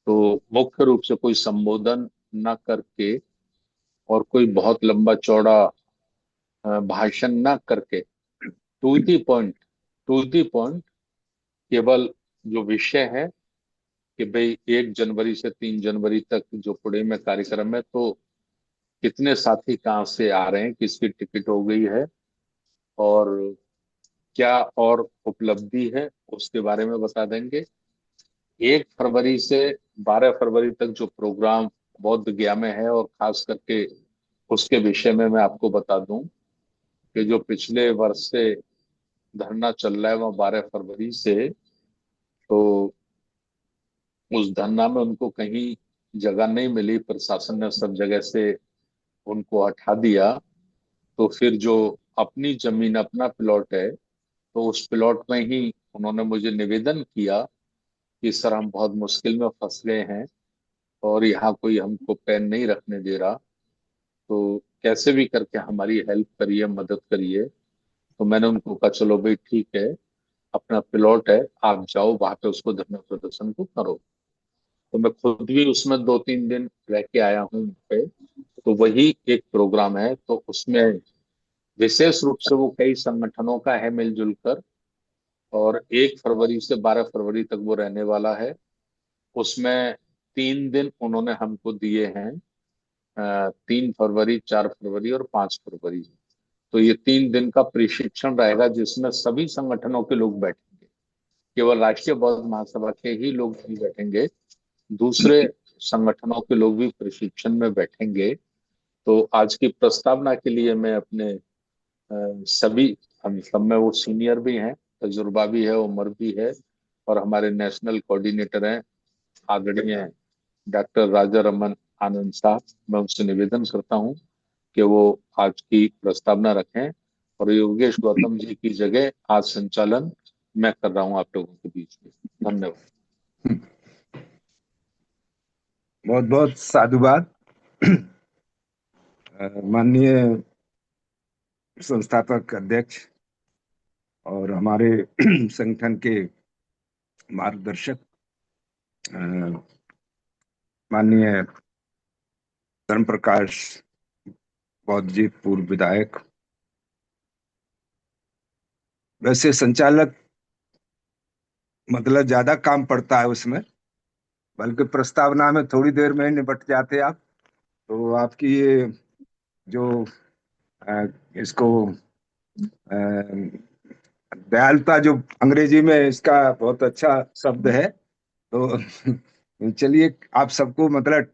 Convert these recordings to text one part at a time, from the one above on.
तो मुख्य रूप से कोई संबोधन न करके और कोई बहुत लंबा चौड़ा भाषण न करके, to the point, to the point, केवल जो विषय है कि भाई 1 जनवरी से 3 जनवरी तक जो पुणे में कार्यक्रम है, तो कितने साथी कहाँ से आ रहे हैं, किसकी टिकट हो गई है, और क्या और उपलब्धि है, उसके बारे में बता देंगे। 1 फरवरी से 12 फरवरी तक जो प्रोग्राम बौद्ध गया में है, और खास करके उसके विषय में मैं आपको बता दूं कि जो पिछले वर्ष से धरना चल रहा है वह 12 फरवरी से, तो उस धरना में उनको कहीं जगह नहीं मिली, प्रशासन ने सब जगह से उनको हटा दिया। तो फिर जो अपनी जमीन, अपना प्लॉट है, तो उस प्लॉट में ही उन्होंने मुझे निवेदन किया कि सर हम बहुत मुश्किल में फंस गए हैं और यहाँ कोई हमको पेन नहीं रखने दे रहा, तो कैसे भी करके हमारी हेल्प करिए, मदद करिए। तो मैंने उनको कहा चलो भाई ठीक है, अपना प्लॉट है, आप जाओ वहां पे उसको धरना प्रदर्शन को करो। तो मैं खुद भी उसमें 2-3 दिन रह के आया हूँ पे। तो वही एक प्रोग्राम है, तो उसमें विशेष रूप से वो कई संगठनों का है मिलजुल कर, और 1 फरवरी से 12 फरवरी तक वो रहने वाला है। उसमें 3 दिन उन्होंने हमको दिए हैं, 3 फरवरी, 4 फरवरी और 5 फरवरी। तो ये 3 दिन का प्रशिक्षण रहेगा जिसमें सभी संगठनों के लोग बैठेंगे, केवल राष्ट्रीय बौद्ध महासभा के ही लोग नहीं बैठेंगे, दूसरे संगठनों के लोग भी प्रशिक्षण में बैठेंगे। तो आज की प्रस्तावना के लिए मैं अपने सभी, हम सब में वो सीनियर भी हैं, तजुर्बा भी है, उम्र भी है, और हमारे नेशनल कोऑर्डिनेटर हैं आदरणीय डॉक्टर राजा रमन आनंद साहब, मैं उनसे निवेदन करता हूं कि वो आज की प्रस्तावना रखें, और योगेश गौतम जी की जगह आज संचालन मैं कर रहा हूं आप लोगों के बीच में। धन्यवाद। बहुत बहुत साधुवाद। माननीय संस्थापक अध्यक्ष और हमारे संगठन के मार्गदर्शक, अ, माननीय धर्म प्रकाश बौद्ध जी, पूर्व विधायक। वैसे संचालक मतलब ज्यादा काम पड़ता है उसमें, बल्कि प्रस्तावना में थोड़ी देर में ही निपट जाते आप। तो आपकी ये जो अ, इसको दयालुता, जो अंग्रेजी में इसका बहुत अच्छा शब्द है, तो चलिए, आप सबको मतलब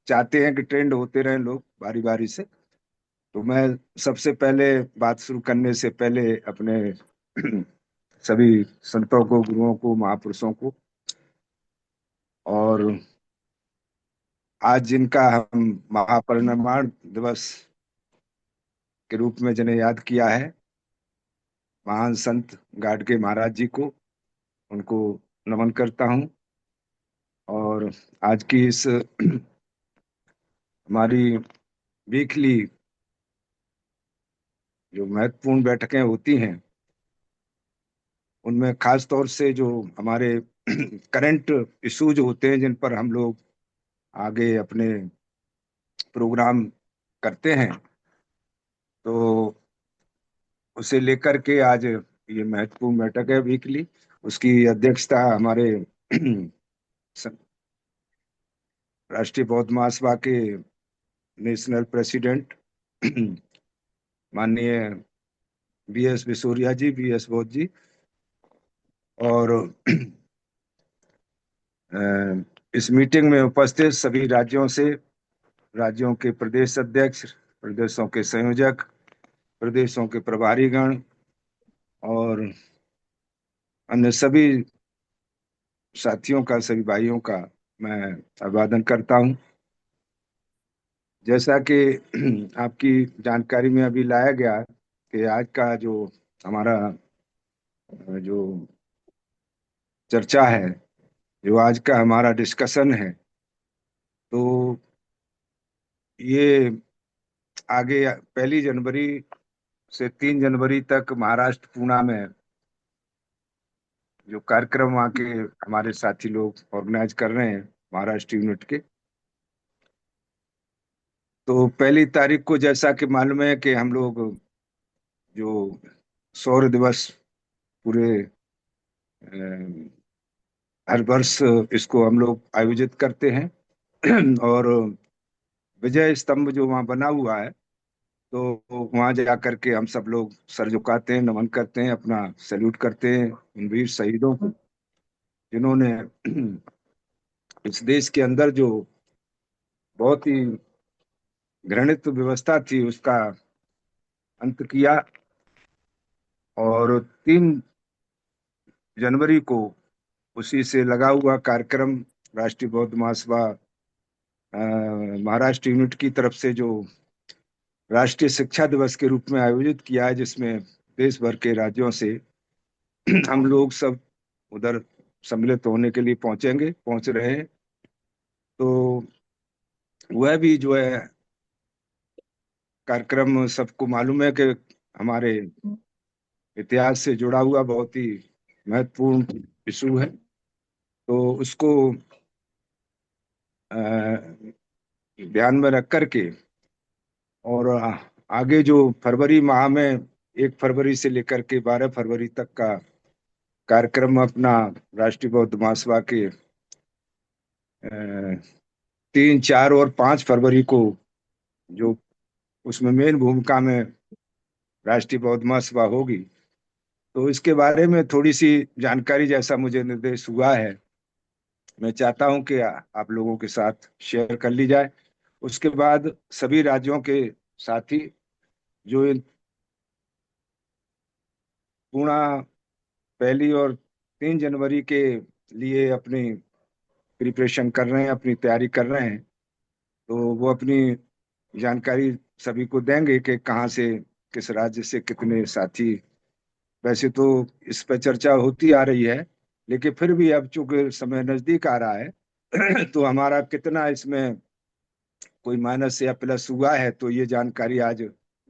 चाहते हैं कि ट्रेंड होते रहे लोग बारी बारी से। तो मैं सबसे पहले बात शुरू करने से पहले अपने सभी संतों को, गुरुओं को, महापुरुषों को, और आज जिनका हम महापरिनिर्वाण दिवस के रूप में जिन्हें याद किया है, महान संत गाडगे महाराज जी को, उनको नमन करता हूँ। और आज की इस हमारी वीकली जो महत्वपूर्ण बैठकें होती हैं, उनमें खास तौर से जो हमारे करंट इश्यूज होते हैं, जिन पर हम लोग आगे अपने प्रोग्राम करते हैं, तो उसे लेकर के आज ये महत्वपूर्ण बैठक है वीकली। उसकी अध्यक्षता हमारे राष्ट्रीय बौद्ध महासभा के नेशनल प्रेसिडेंट माननीय BS बिसोरिया जी, BS बौद्ध जी, और इस मीटिंग में उपस्थित सभी राज्यों से, राज्यों के प्रदेश अध्यक्ष, प्रदेशों के संयोजक, प्रदेशों के प्रभारीगण, और अन्य सभी साथियों का, सभी भाइयों का मैं अभिवादन करता हूं। जैसा कि आपकी जानकारी में अभी लाया गया कि आज का जो हमारा जो चर्चा है, जो आज का हमारा डिस्कशन है, तो ये आगे 1 जनवरी से 3 जनवरी तक महाराष्ट्र पुणे में जो कार्यक्रम वहाँ के हमारे साथी लोग ऑर्गेनाइज कर रहे हैं, महाराष्ट्र यूनिट के। तो 1 तारीख को जैसा कि मालूम है कि हम लोग जो शौर्य दिवस पूरे हर वर्ष इसको हम लोग आयोजित करते हैं। और विजय स्तंभ जो वहाँ बना हुआ है, तो वहाँ जा करके हम सब लोग सर झुकाते हैं, नमन करते हैं, अपना सैल्यूट करते हैं उन वीर शहीदों को, जिन्होंने इस देश के अंदर जो बहुत ही घृणित व्यवस्था थी उसका अंत किया। और 3 जनवरी को उसी से लगा हुआ कार्यक्रम राष्ट्रीय बौद्ध महासभा महाराष्ट्र यूनिट की तरफ से जो राष्ट्रीय शिक्षा दिवस के रूप में आयोजित किया है, जिसमें देश भर के राज्यों से हम लोग सब उधर सम्मिलित होने के लिए पहुंच रहे हैं। तो वह भी जो है कार्यक्रम सबको मालूम है कि हमारे इतिहास से जुड़ा हुआ बहुत ही महत्वपूर्ण इशू है। तो उसको अ, ध्यान में रख करके और आगे जो फरवरी माह में 1 फरवरी से लेकर के 12 फरवरी तक का कार्यक्रम अपना राष्ट्रीय बौद्ध महासभा के 3, 4 और 5 फरवरी को जो उसमें मेन भूमिका में राष्ट्रीय बौद्ध महासभा होगी, तो इसके बारे में थोड़ी सी जानकारी जैसा मुझे निर्देश हुआ है, मैं चाहता हूं कि आप लोगों के साथ शेयर कर ली जाए। उसके बाद सभी राज्यों के साथी जो इन पूर्णा 1 और 3 जनवरी के लिए अपनी प्रिपरेशन कर रहे हैं, अपनी तैयारी कर रहे हैं, तो वो अपनी जानकारी सभी को देंगे कि कहाँ से किस राज्य से कितने साथी। वैसे तो इस पर चर्चा होती आ रही है, लेकिन फिर भी अब चूंकि समय नजदीक आ रहा है तो हमारा कितना इसमें कोई माइनस या प्लस हुआ है, तो ये जानकारी आज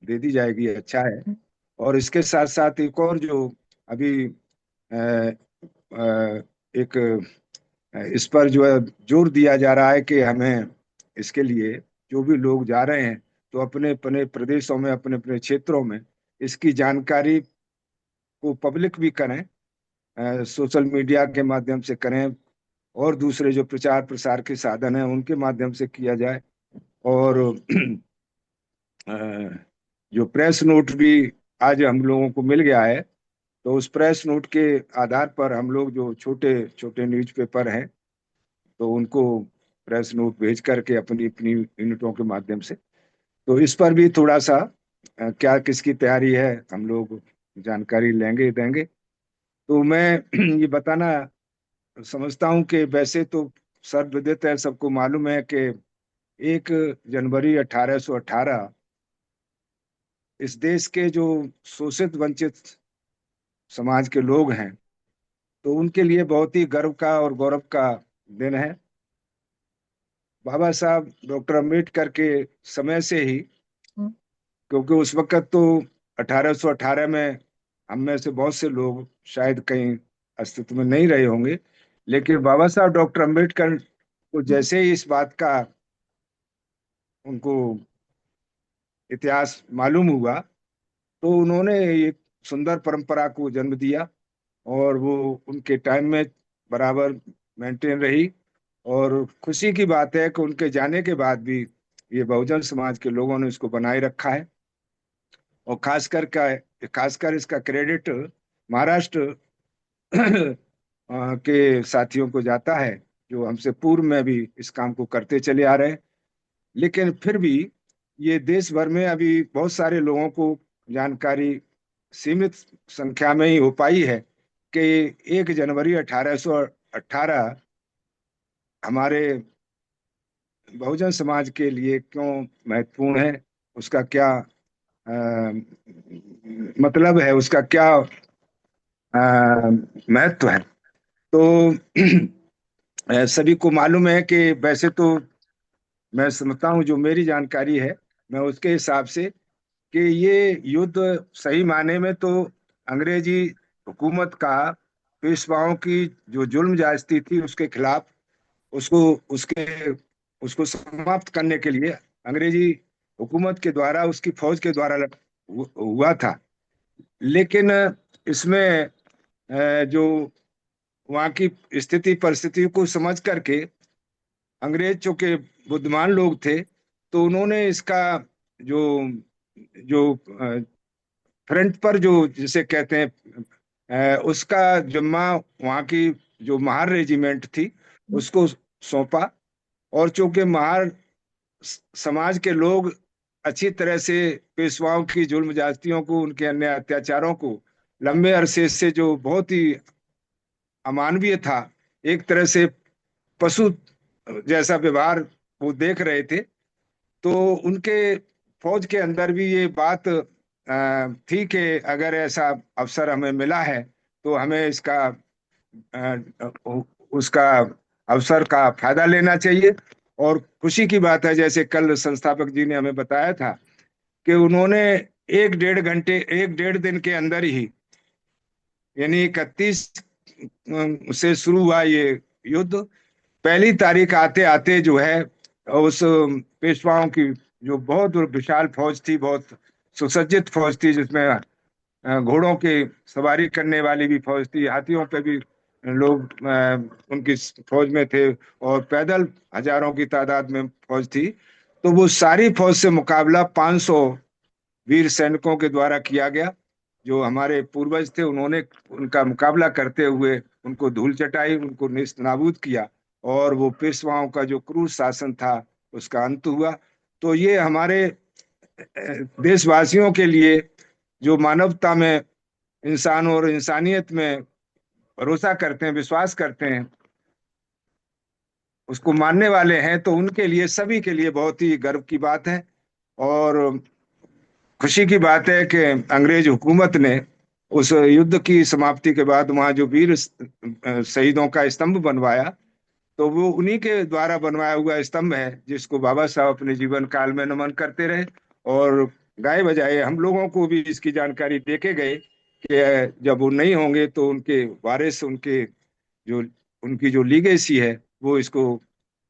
दे दी जाएगी, अच्छा है। और इसके साथ साथ एक और जो अभी अ, एक इस पर जो है जोर दिया जा रहा है कि हमें इसके लिए जो भी लोग जा रहे हैं तो अपने अपने प्रदेशों में, अपने अपने क्षेत्रों में इसकी जानकारी को पब्लिक भी करें, सोशल मीडिया के माध्यम से करें, और दूसरे जो प्रचार प्रसार के साधन हैं उनके माध्यम से किया जाए। और अ, जो प्रेस नोट भी आज हम लोगों को मिल गया है, तो उस प्रेस नोट के आधार पर हम लोग जो छोटे छोटे न्यूज़पेपर हैं, तो उनको प्रेस नोट भेज करके अपनी अपनी यूनिटों के माध्यम से, तो इस पर भी थोड़ा सा क्या किसकी तैयारी है हम लोग जानकारी लेंगे देंगे। तो मैं ये बताना समझता हूँ कि वैसे तो सर्वविदित है, सबको मालूम है कि 1 जनवरी 1818 इस देश के जो शोषित वंचित समाज के लोग हैं, तो उनके लिए बहुत ही गर्व का और गौरव का दिन है। बाबा साहब डॉक्टर अम्बेडकर के समय से ही, क्योंकि उस वक्त तो 1818 में हम में से बहुत से लोग शायद कहीं अस्तित्व में नहीं रहे होंगे, लेकिन बाबा साहब डॉक्टर अम्बेडकर को जैसे ही इस बात का उनको इतिहास मालूम हुआ, तो उन्होंने एक सुंदर परंपरा को जन्म दिया, और वो उनके टाइम में बराबर मेंटेन रही। और खुशी की बात है कि उनके जाने के बाद भी ये बहुजन समाज के लोगों ने इसको बनाए रखा है। और खासकर इसका क्रेडिट महाराष्ट्र के साथियों को जाता है, जो हमसे पूर्व में भी इस काम को करते चले आ रहे हैं। लेकिन फिर भी ये देश भर में अभी बहुत सारे लोगों को जानकारी सीमित संख्या में ही हो पाई है कि 1 जनवरी 1818 हमारे बहुजन समाज के लिए क्यों महत्वपूर्ण है, उसका क्या मतलब है, उसका क्या महत्व है। तो सभी को मालूम है कि वैसे तो मैं समझता हूँ, जो मेरी जानकारी है मैं उसके हिसाब से, कि ये युद्ध सही मायने में तो अंग्रेजी हुकूमत का पेशवाओं की जो जुल्म ज्यादती थी उसके खिलाफ, उसको उसके उसको समाप्त करने के लिए अंग्रेजी हुकूमत के द्वारा, उसकी फौज के द्वारा हुआ था। लेकिन इसमें जो वहाँ की स्थिति परिस्थिति को समझ करके अंग्रेज चूंकि बुद्धिमान लोग थे, तो उन्होंने इसका जो जो फ्रंट पर जो जिसे कहते हैं उसका जिम्मा वहाँ की जो महार रेजिमेंट थी उसको सौंपा। और चूंकि महार समाज के लोग अच्छी तरह से पेशवाओं की जुल्म ज्यादतियों को, उनके अन्य अत्याचारों को लंबे अरसे से जो बहुत ही अमानवीय था, एक तरह से पशु जैसा व्यवहार वो देख रहे थे, तो उनके फौज के अंदर भी ये बात थी कि अगर ऐसा अवसर हमें मिला है तो हमें इसका उसका अवसर का फायदा लेना चाहिए। और खुशी की बात है, जैसे कल संस्थापक जी ने हमें बताया था कि उन्होंने 1 डेढ़ घंटे, 1 डेढ़ दिन के अंदर ही, यानी 31 से शुरू हुआ ये युद्ध, पहली तारीख आते आते जो है उस पेशवाओं की जो बहुत विशाल फौज थी, बहुत सुसज्जित फौज थी, जिसमें घोड़ों की सवारी करने वाली भी फौज थी, हाथियों पे भी लोग उनकी फौज में थे, और पैदल हजारों की तादाद में फौज थी। तो वो सारी फौज से मुकाबला 500 वीर सैनिकों के द्वारा किया गया। जो हमारे पूर्वज थे उन्होंने उनका मुकाबला करते हुए उनको धूल चटाई, उनको नेस्त नाबूद किया, और वो पेशवाओं का जो क्रूर शासन था उसका अंत हुआ। तो ये हमारे देशवासियों के लिए जो मानवता में, इंसान और इंसानियत में भरोसा करते हैं, विश्वास करते हैं, उसको मानने वाले हैं, तो उनके लिए, सभी के लिए बहुत ही गर्व की बात है। और खुशी की बात है कि अंग्रेज हुकूमत ने उस युद्ध की समाप्ति के बाद वहाँ जो वीर शहीदों का स्तंभ बनवाया, तो वो उन्हीं के द्वारा बनवाया हुआ स्तंभ है, जिसको बाबा साहब अपने जीवन काल में नमन करते रहे। और गाए बजाए हम लोगों को भी इसकी जानकारी देके गए कि जब वो नहीं होंगे तो उनके वारिस, उनके जो उनकी जो लीगेसी है वो इसको,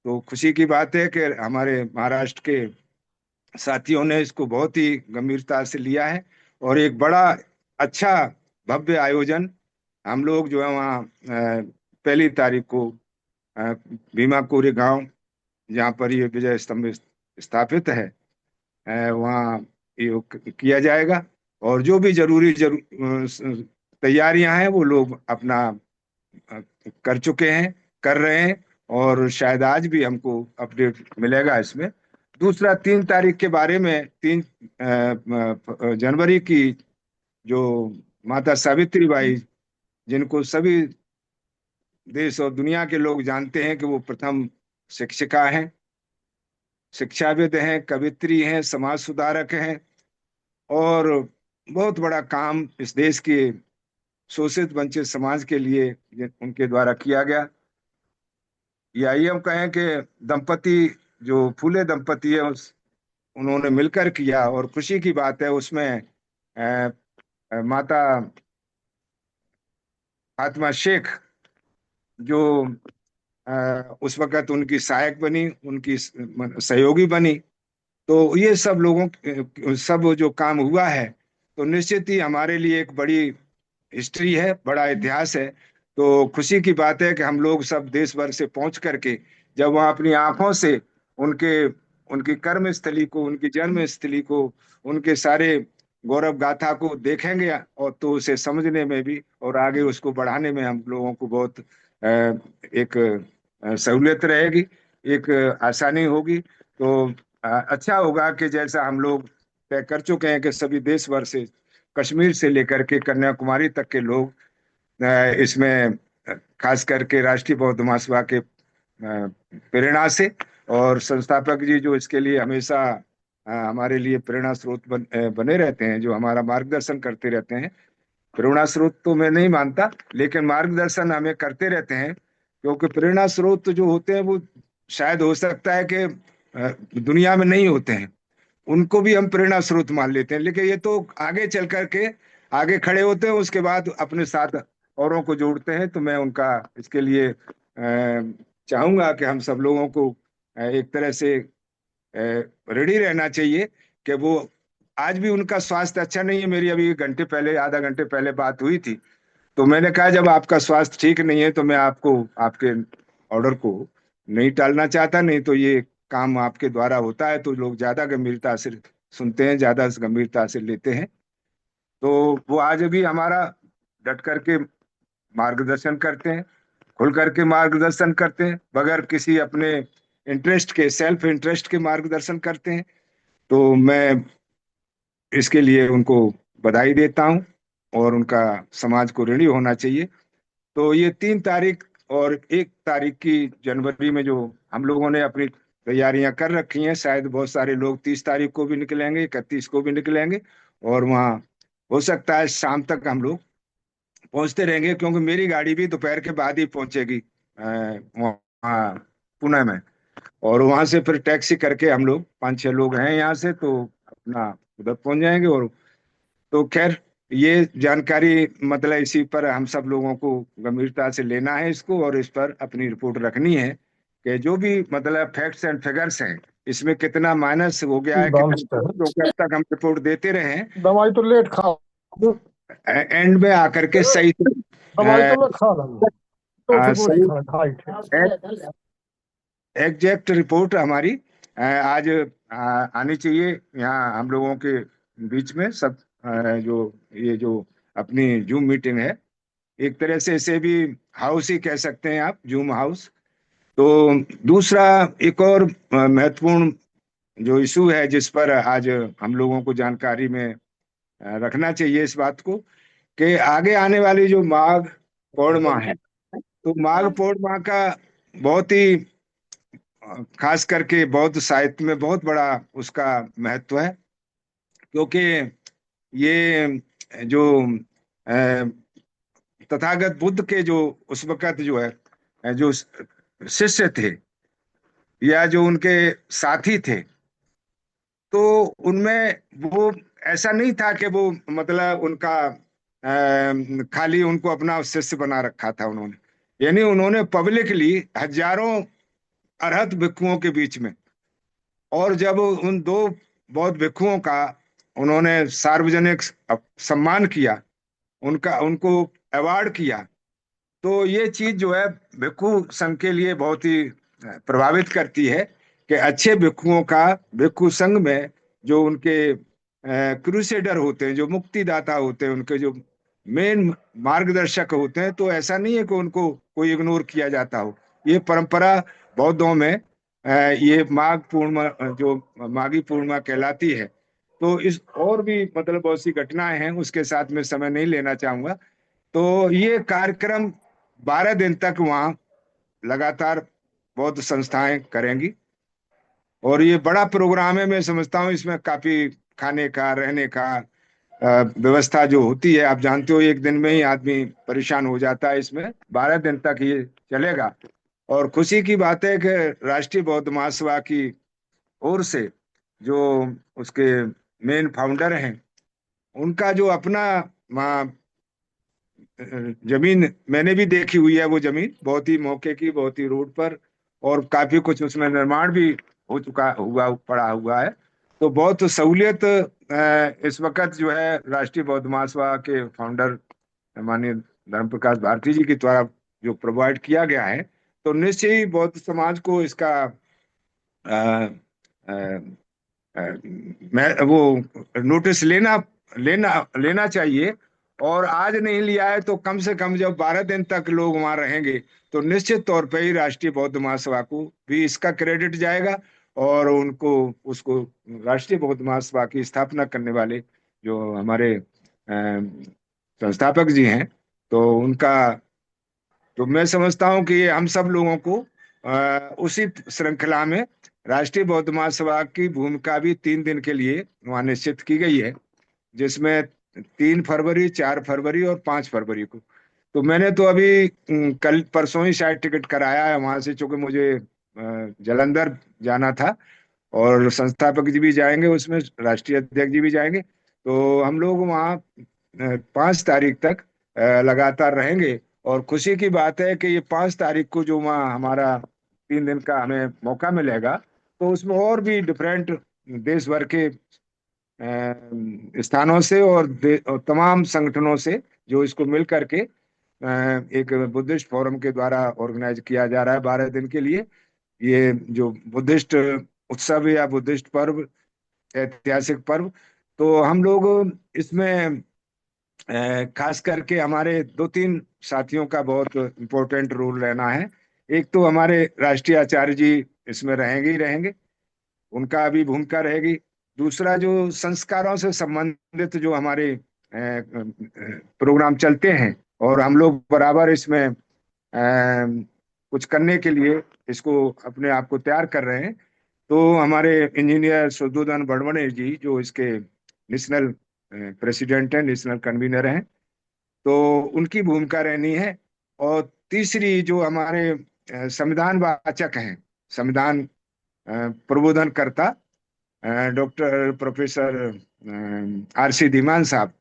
तो खुशी की बात है कि हमारे महाराष्ट्र के साथियों ने इसको बहुत ही गंभीरता से लिया है। और एक बड़ा अच्छा भव्य आयोजन हम लोग जो है वहाँ पहली तारीख को भीमा कोरे गांव, जहाँ पर ये विजय स्तंभ स्थापित है, वहाँ ये किया जाएगा। और जो भी तैयारियां हैं वो लोग अपना अ, कर चुके हैं, कर रहे हैं, और शायद आज भी हमको अपडेट मिलेगा इसमें। दूसरा, 3 तारीख के बारे में, 3 जनवरी की, जो माता सावित्री बाई, जिनको सभी देश और दुनिया के लोग जानते हैं कि वो प्रथम शिक्षिका हैं, शिक्षाविद हैं, कवित्री हैं, समाज सुधारक हैं, और बहुत बड़ा काम इस देश के शोषित वंचित समाज के लिए उनके द्वारा किया गया। या ये हम कहें कि दंपति, जो फूले दंपति है, उन्होंने मिलकर किया। और खुशी की बात है उसमें माता फातिमा शेख, जो उस वक्त उनकी सहायक बनी, उनकी सहयोगी बनी। तो ये सब लोगों, सब जो काम हुआ है, तो निश्चित ही हमारे लिए एक बड़ी हिस्ट्री है, बड़ा इतिहास है। तो खुशी की बात है कि हम लोग सब देश भर से पहुंच करके जब वहाँ अपनी आंखों से उनके उनकी कर्म स्थली को, उनकी जन्म स्थली को, उनके सारे गौरव गाथा को देखेंगे, और तो उसे समझने में भी और आगे उसको बढ़ाने में हम लोगों को बहुत एक सहूलियत रहेगी, एक आसानी होगी। तो अच्छा होगा कि जैसा हम लोग तय कर चुके हैं कि सभी देश भर से, कश्मीर से लेकर के कन्याकुमारी तक के लोग इसमें खास करके राष्ट्रीय बौद्ध महासभा के प्रेरणा से, और संस्थापक जी जो इसके लिए हमेशा हमारे लिए प्रेरणा स्रोत बने रहते हैं, जो हमारा मार्गदर्शन करते रहते हैं। प्रेरणा स्रोत तो मैं नहीं मानता, लेकिन मार्गदर्शन हमें करते रहते हैं, क्योंकि प्रेरणा स्रोत जो होते हैं वो शायद हो सकता है कि दुनिया में नहीं होते हैं, उनको भी हम प्रेरणा स्रोत मान लेते हैं, लेकिन ये तो आगे चल करके आगे खड़े होते हैं, उसके बाद अपने साथ औरों को जोड़ते हैं। तो मैं उनका इसके लिए चाहूंगा कि हम सब लोगों को एक तरह से रेडी रहना चाहिए कि वो, आज भी उनका स्वास्थ्य अच्छा नहीं है। मेरी अभी 1 घंटे पहले, आधा घंटे पहले बात हुई थी, तो मैंने कहा जब आपका स्वास्थ्य ठीक नहीं है तो मैं आपको, आपके ऑर्डर को नहीं टालना चाहता, नहीं तो ये काम आपके द्वारा होता है तो लोग ज्यादा गंभीरता से सुनते हैं, ज्यादा गंभीरता से लेते हैं। तो वो आज भी हमारा डट करके मार्गदर्शन करते हैं, खुल करके मार्गदर्शन करते हैं, बगैर किसी अपने इंटरेस्ट के, सेल्फ इंटरेस्ट के मार्गदर्शन करते हैं। तो मैं इसके लिए उनको बधाई देता हूँ, और उनका समाज को ऋणी होना चाहिए। तो ये 3 तारीख और 1 तारीख की जनवरी में जो हम लोगों ने अपनी तैयारियां कर रखी हैं, शायद बहुत सारे लोग 30 तारीख को भी निकलेंगे, 31 को भी निकलेंगे, और वहाँ हो सकता है शाम तक हम लोग पहुंचते रहेंगे, क्योंकि मेरी गाड़ी भी दोपहर के बाद ही पहुंचेगी वहाँ पुणे में। और वहां से फिर टैक्सी करके हम लोग 5-6 लोग हैं यहाँ से, तो अपना उधर पहुंच जाएंगे। और तो खैर, ये जानकारी मतलब इसी पर हम सब लोगों को गंभीरता से लेना है इसको, और इस पर अपनी रिपोर्ट रखनी है कि जो भी मतलब फैक्ट्स एंड फिगर्स हैं, इसमें कितना माइनस हो गया है, कितना डांस कर। तो जब तक हम रिपोर्ट देते रहे, दवाई तो लेट खाओ। एंड में आकर के सही दवाई तो मैं खा रहा तो उठ गोली सही खा ढाई एग्जैक्ट रिपोर्ट हमारी आज आनी चाहिए यहाँ हम लोगों के बीच में सब। जो ये जो अपनी जूम मीटिंग है, एक तरह से इसे भी हाउस ही कह सकते हैं आप, जूम हाउस। तो दूसरा, एक और महत्वपूर्ण जो इशू है जिस पर आज हम लोगों को जानकारी में रखना चाहिए इस बात को, कि आगे आने वाली जो माघ पौर्णिमा है, तो माघ पौर्णिमा का बहुत ही खास करके बौद्ध साहित्य में बहुत बड़ा उसका महत्व है। क्योंकि ये जो अ, तथागत बुद्ध के जो उस वक़्त जो है, जो शिष्य थे या जो उनके साथी थे, तो उनमें वो ऐसा नहीं था कि वो मतलब उनका खाली उनको अपना शिष्य बना रखा था उन्होंने। यानी उन्होंने पब्लिकली हजारों अरहत भिक्षुओं के बीच में, और जब उन 2 बौद्ध भिक्षुओं का उन्होंने सार्वजनिक सम्मान किया, उनका उनको अवार्ड किया, तो ये चीज जो है भिक्षु संघ के लिए बहुत ही प्रभावित करती है कि अच्छे भिक्षुओं का भिक्षु संघ में जो उनके क्रूसेडर होते हैं, जो मुक्तिदाता होते हैं, उनके जो मेन मार्गदर्शक होते हैं, तो ऐसा नहीं है कि उनको कोई इग्नोर किया जाता हो। ये परंपरा बौद्धों में ये माघ पूर्णिमा, जो माघी पूर्णिमा कहलाती है। तो इस और भी मतलब बहुत सी घटनाएं हैं, उसके साथ में समय नहीं लेना चाहूंगा। तो ये कार्यक्रम 12 दिन तक वहाँ लगातार बौद्ध संस्थाएं करेंगी, और ये बड़ा प्रोग्राम है। मैं समझता हूँ इसमें काफी खाने का, रहने का व्यवस्था जो होती है, आप जानते हो, एक दिन में ही आदमी परेशान हो जाता है। इसमें 12 दिन तक ये चलेगा। और खुशी की बात है कि राष्ट्रीय बौद्ध महासभा की ओर से जो उसके मेन फाउंडर हैं, उनका जो अपना वहाँ जमीन मैंने भी देखी हुई है, वो जमीन बहुत ही मौके की, बहुत ही रोड पर, और काफी कुछ उसमें निर्माण भी हो चुका हुआ पड़ा हुआ है। तो बहुत सहूलियत इस वक्त जो है राष्ट्रीय बौद्ध महासभा के फाउंडर माननीय धर्म प्रकाश भारती जी के द्वारा जो प्रोवाइड किया गया है, तो निश्चय ही बौद्ध समाज को इसका अ, अ, मैं वो नोटिस लेना लेना लेना चाहिए। और आज नहीं लिया है तो कम से कम जब 12 दिन तक लोग वहां रहेंगे, तो निश्चित तौर पे ही राष्ट्रीय बौद्ध महासभा को भी इसका क्रेडिट जाएगा। और उनको, उसको, राष्ट्रीय बौद्ध महासभा की स्थापना करने वाले जो हमारे संस्थापक जी हैं, तो उनका, तो मैं समझता हूं कि ये हम सब लोगों को उसी श्रृंखला में राष्ट्रीय बौद्ध महासभा की भूमिका भी 3 दिन के लिए वहां निश्चित की गई है, जिसमें 3 फरवरी, 4 फरवरी और 5 फरवरी को। तो मैंने तो अभी कल परसों ही शायद टिकट कराया है वहां से, चूंकि मुझे जालंधर जाना था, और संस्थापक जी भी जाएंगे उसमें, राष्ट्रीय अध्यक्ष जी भी जाएंगे। तो हम लोग वहाँ 5 तारीख तक लगातार रहेंगे। और खुशी की बात है कि ये 5 तारीख को जो वहाँ हमारा 3 दिन का हमें मौका मिलेगा, तो उसमें और भी डिफरेंट देश भर के स्थानों से और तमाम संगठनों से जो इसको मिल करके एक बुद्धिस्ट फोरम के द्वारा ऑर्गेनाइज किया जा रहा है 12 दिन के लिए। ये जो बुद्धिस्ट उत्सव या बुद्धिस्ट पर्व, ऐतिहासिक पर्व, तो हम लोग इसमें खास करके हमारे 2-3 साथियों का बहुत इम्पोर्टेंट रोल रहना है। एक तो हमारे राष्ट्रीय आचार्य जी इसमें रहेंगे ही रहेंगे, उनका भी भूमिका रहेगी। दूसरा, जो संस्कारों से संबंधित जो हमारे प्रोग्राम चलते हैं और हम लोग बराबर इसमें कुछ करने के लिए इसको अपने आप को तैयार कर रहे हैं, तो हमारे इंजीनियर शुद्धोधन बड़वणे जी जो इसके नेशनल प्रेसिडेंट हैं, नेशनल कन्वीनर हैं, तो उनकी भूमिका रहनी है। और तीसरी, जो हमारे संविधान वाचक हैं, संविधान प्रबोधनकर्ता doctor professor R C Dhiman साहब,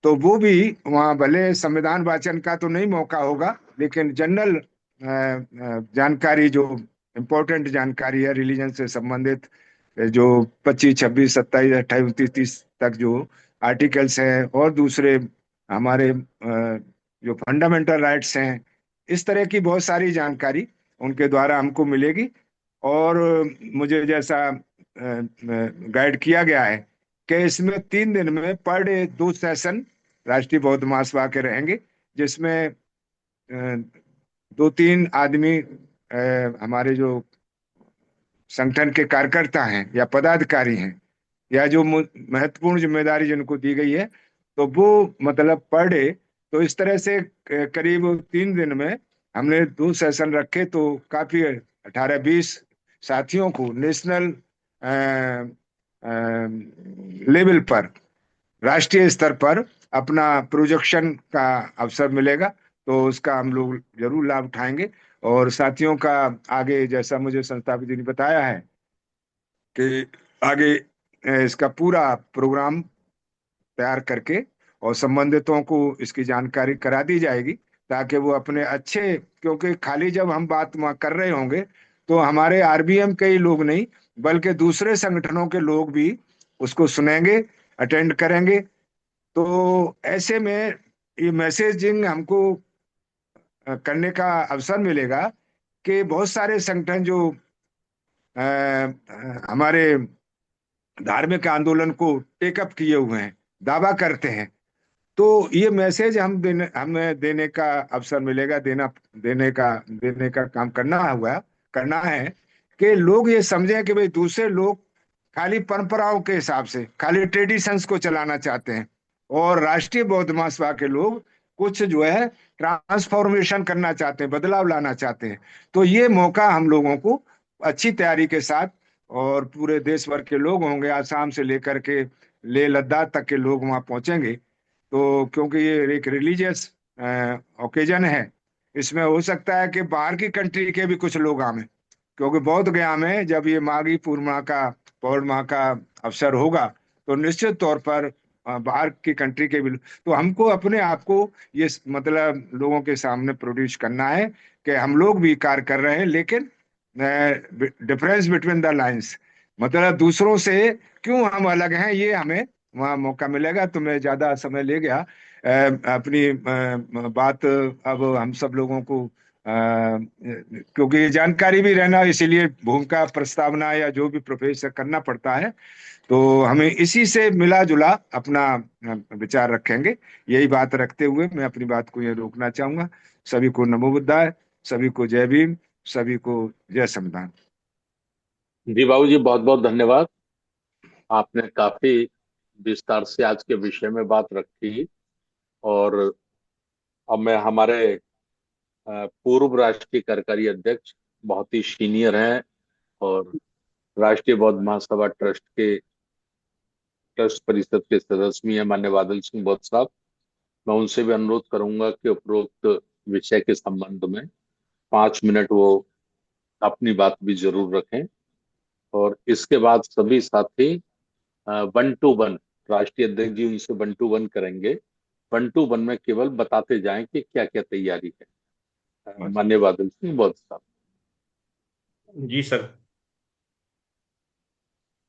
तो वो भी वहाँ, भले संविधान वाचन का तो नहीं मौका होगा, लेकिन जनरल जानकारी, जो इम्पोर्टेंट जानकारी है रिलीजन से संबंधित, जो 25, 26, 27, 28, 29, 30 तक जो आर्टिकल्स हैं और दूसरे हमारे जो फंडामेंटल राइट्स हैं, इस तरह की बहुत सारी जानकारी उनके द्वारा हमको मिलेगी। और मुझे जैसा गाइड किया गया है कि इसमें 3 दिन में पर डे 2 सेशन राष्ट्रीय बौद्ध महासभा के रहेंगे, जिसमें 2-3 आदमी हमारे जो संगठन के कार्यकर्ता हैं या पदाधिकारी हैं, या जो महत्वपूर्ण जिम्मेदारी जिनको दी गई है, तो वो मतलब पर डे, तो इस तरह से करीब 3 दिन में हमने 2 सेशन रखे, तो काफी 18-20 साथियों को नेशनल लेवल पर, राष्ट्रीय स्तर पर अपना प्रोजेक्शन का अवसर मिलेगा, तो उसका हम लोग जरूर लाभ उठाएंगे। और साथियों का आगे, जैसा मुझे संस्थापक जी ने बताया है कि आगे इसका पूरा प्रोग्राम तैयार करके और संबंधितों को इसकी जानकारी करा दी जाएगी, ताकि वो अपने अच्छे, क्योंकि खाली जब हम बात वहाँ कर रहे होंगे तो हमारे आरबीएम के ही लोग नहीं, बल्कि दूसरे संगठनों के लोग भी उसको सुनेंगे, अटेंड करेंगे। तो ऐसे में ये मैसेजिंग हमको करने का अवसर मिलेगा कि बहुत सारे संगठन जो हमारे धार्मिक आंदोलन को टेकअप किए हुए हैं, दावा करते हैं, तो ये मैसेज हमें देने का अवसर मिलेगा, देने का काम करना है कि लोग ये समझें कि भाई दूसरे लोग खाली परंपराओं के हिसाब से, खाली ट्रेडिशंस को चलाना चाहते हैं, और राष्ट्रीय बौद्ध महासभा के लोग कुछ जो है ट्रांसफॉर्मेशन करना चाहते हैं, बदलाव लाना चाहते हैं। तो ये मौका हम लोगों को अच्छी तैयारी के साथ, और पूरे देश भर के लोग होंगे, आसाम से लेकर के लेह लद्दाख तक के लोग वहां पहुंचेंगे, तो क्योंकि ये एक रिलीजियस ओकेजन है, इसमें हो सकता है कि बाहर की कंट्री के भी कुछ लोग आए, क्योंकि बौद्ध गया में जब ये माघी पौर्णिमा का अवसर होगा, तो निश्चित तौर पर बाहर की कंट्री के भी, तो हमको अपने आप को ये मतलब लोगों के सामने प्रोड्यूस करना है कि हम लोग भी कार्य कर रहे हैं, लेकिन डिफरेंस बिटवीन द लाइंस, मतलब दूसरों से क्यों हम अलग हैं, ये हमें वहाँ मौका मिलेगा। तो मैं ज्यादा समय ले गया, अपनी बात अब हम सब लोगों को क्योंकि जानकारी भी रहना, इसीलिए भूमिका प्रस्तावना या जो भी प्रोफेसर करना पड़ता है, तो हमें इसी से मिला जुला अपना विचार रखेंगे। यही बात रखते हुए मैं अपनी बात को ये रोकना चाहूंगा। सभी को नमो बुद्धाय, सभी को जय भीम, सभी को जय संविधान। जी बाबू जी, बहुत बहुत धन्यवाद। आपने काफी विस्तार से आज के विषय में बात रखी। और अब मैं हमारे पूर्व राष्ट्रीय कार्यकारी अध्यक्ष, बहुत ही सीनियर हैं और राष्ट्रीय बौद्ध महासभा ट्रस्ट परिषद के सदस्य भी हैं, माननीय बादल सिंह बौद्ध साहब, मैं उनसे भी अनुरोध करूंगा कि उपरोक्त विषय के संबंध में 5 मिनट वो अपनी बात भी जरूर रखें। और इसके बाद सभी साथी 1 to 1, राष्ट्रीय अध्यक्ष जी उनसे 1 to 1 करेंगे। 1 to 1 में केवल बताते जाएं कि क्या क्या तैयारी है। माननीय बादल सिंह बौद्ध साहब। जी सर,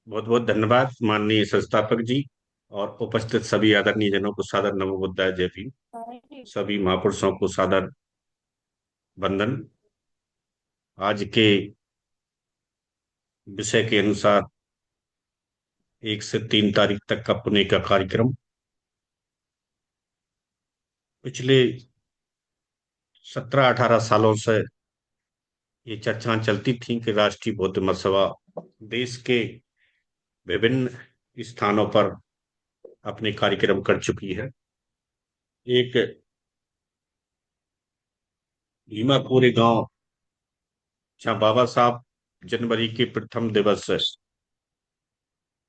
बहुत बहुत धन्यवाद माननीय संस्थापक जी, और उपस्थित सभी आदरणीय जनों को सादर नमो बुद्धाय, जय भीम। सभी महापुरुषों को सादर वंदन। आज के विषय के अनुसार 1 से 3 तारीख तक का पुणे का कार्यक्रम, पिछले 17-18 सालों से ये चर्चाएं चलती थी कि राष्ट्रीय बौद्ध महासभा देश के विभिन्न स्थानों पर अपने कार्यक्रम कर चुकी है। एक भीमा कोरे गांव, जहाँ बाबा साहब जनवरी के प्रथम दिवस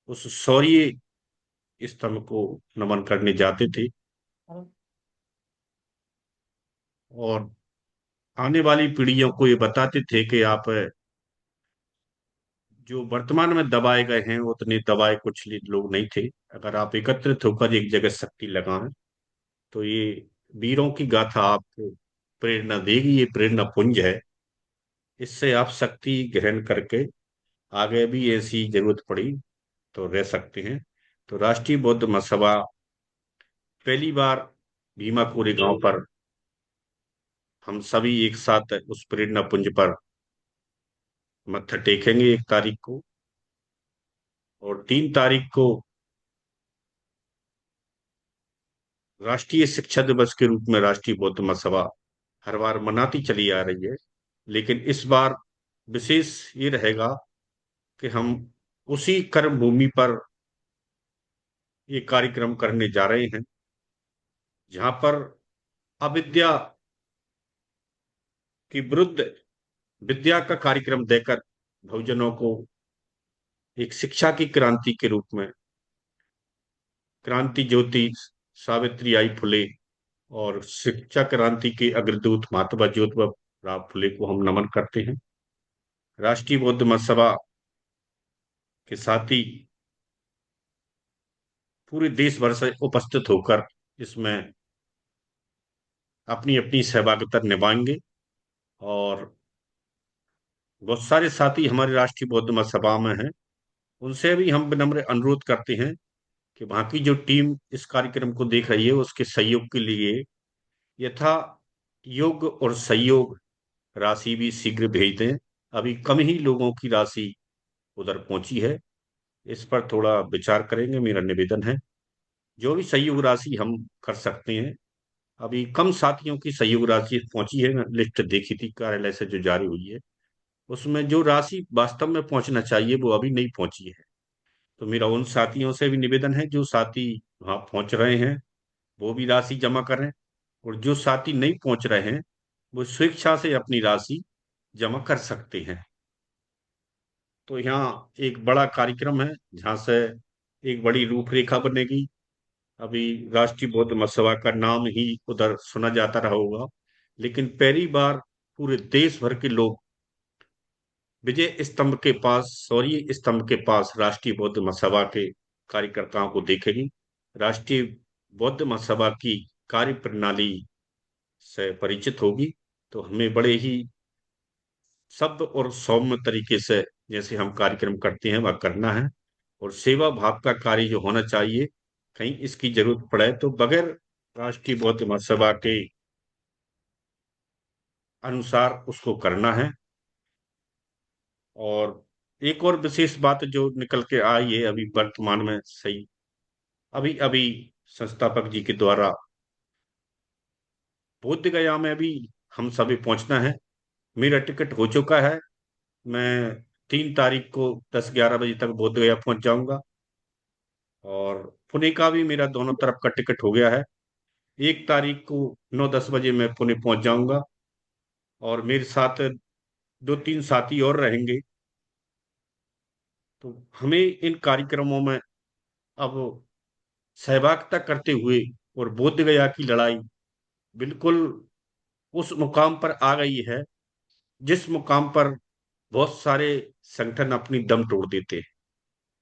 उस शौर्य स्तंभ को नमन करने जाते थे, और आने वाली पीढ़ियों को ये बताते थे कि आप जो वर्तमान में दबाए गए हैं उतने दबाए कुछ लोग नहीं थे। अगर आप एकत्रित होकर एक जगह शक्ति लगाएं तो ये वीरों की गाथा आपको प्रेरणा देगी। ये प्रेरणा पुंज है, इससे आप शक्ति ग्रहण करके आगे भी ऐसी जरूरत पड़ी तो रह सकते हैं। तो राष्ट्रीय बौद्ध महासभा पहली बार भीमा कोरे गांव पर हम सभी एक साथ उस प्रेरणा पुंज पर मत्था टेकेंगे 1 तारीख को, और 3 तारीख को राष्ट्रीय शिक्षा दिवस के रूप में राष्ट्रीय बौद्ध महासभा हर बार मनाती चली आ रही है। लेकिन इस बार विशेष ये रहेगा कि हम उसी कर्म भूमि पर ये कार्यक्रम करने जा रहे हैं जहां पर अविद्या के विरुद्ध विद्या का कार्यक्रम देकर बहुजनों को एक शिक्षा की क्रांति के रूप में क्रांति ज्योति सावित्री आई फुले और शिक्षा क्रांति के अग्रदूत महात्मा ज्योतिबा राव फुले को हम नमन करते हैं। राष्ट्रीय बौद्ध महासभा के साथ ही पूरे देश भर से उपस्थित होकर इसमें अपनी अपनी सहभागिता निभाएंगे, और बहुत सारे साथी हमारे राष्ट्रीय बौद्ध महासभा में हैं। उनसे भी हम विनम्र अनुरोध करते हैं कि वहां की जो टीम इस कार्यक्रम को देख रही है उसके सहयोग के लिए यथा योग्य और सहयोग राशि भी शीघ्र भेज दें। अभी कम ही लोगों की राशि उधर पहुंची है, इस पर थोड़ा विचार करेंगे, मेरा निवेदन है। जो भी सहयोग राशि हम कर सकते हैं, अभी कम साथियों की सहयोग राशि पहुंची है। मैं लिस्ट देखी थी कार्यालय से जो जारी हुई है, उसमें जो राशि वास्तव में पहुंचना चाहिए वो अभी नहीं पहुंची है। तो मेरा उन साथियों से भी निवेदन है, जो साथी वहां पहुंच रहे हैं वो भी राशि जमा करें, और जो साथी नहीं पहुंच रहे हैं वो स्वेच्छा से अपनी राशि जमा कर सकते हैं। तो यहाँ एक बड़ा कार्यक्रम है जहाँ से एक बड़ी रूपरेखा बनेगी। अभी राष्ट्रीय बौद्ध महासभा का नाम ही उधर सुना जाता रहा होगा, लेकिन पहली बार पूरे देश भर के लोग विजय स्तंभ के पास, शौर्य स्तंभ के पास राष्ट्रीय बौद्ध महासभा के कार्यकर्ताओं को देखेगी। राष्ट्रीय बौद्ध महासभा की कार्य प्रणाली से परिचित होगी। तो हमें बड़े ही शब्द और सौम्य तरीके से जैसे हम कार्यक्रम करते हैं वह करना है, और सेवा भाव का कार्य जो होना चाहिए, कहीं इसकी जरूरत पड़े तो बगैर राष्ट्रीय बौद्ध महासभा के अनुसार उसको करना है। और एक और विशेष बात जो निकल के आई है अभी वर्तमान में, सही अभी अभी संस्थापक जी के द्वारा बोध गया में अभी हम सभी पहुंचना है। मेरा टिकट हो चुका है, मैं 3 तारीख को 10-11 बजे तक बोध गया पहुंच जाऊंगा, और पुणे का भी मेरा दोनों तरफ का टिकट हो गया है। 1 तारीख को 9-10 बजे मैं पुणे पहुंच जाऊंगा, और मेरे साथ 2-3 साथी और रहेंगे। तो हमें इन कार्यक्रमों में अब सहभागिता करते हुए, और बोध गया की लड़ाई बिल्कुल उस मुकाम पर आ गई है जिस मुकाम पर बहुत सारे संगठन अपनी दम तोड़ देते हैं।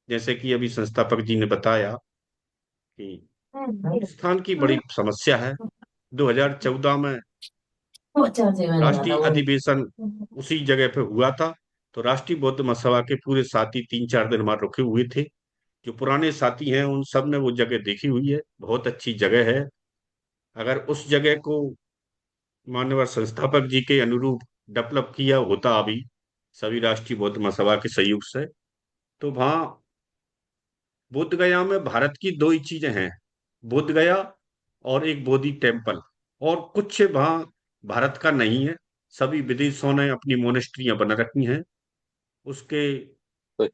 जैसे कि अभी संस्थापक जी ने बताया कि पाकिस्तान की बड़ी समस्या है। 2014 में राष्ट्रीय अधिवेशन उसी जगह पे हुआ था, तो राष्ट्रीय बौद्ध महासभा के पूरे साथी 3-4 दिन हमारे रुके हुए थे। जो पुराने साथी हैं उन सब ने वो जगह देखी हुई है, बहुत अच्छी जगह है। अगर उस जगह को मान्यवर संस्थापक जी के अनुरूप डेवलप किया होता अभी सभी राष्ट्रीय बौद्ध महासभा के सहयोग से, तो वहां बोध गया में भारत की दो ही चीजें हैं, बोध गया और एक बोधि टेम्पल, और कुछ वहां भारत का नहीं है। सभी विदेशों ने अपनी मोनेस्ट्रियां बना रखी हैं। उसके तो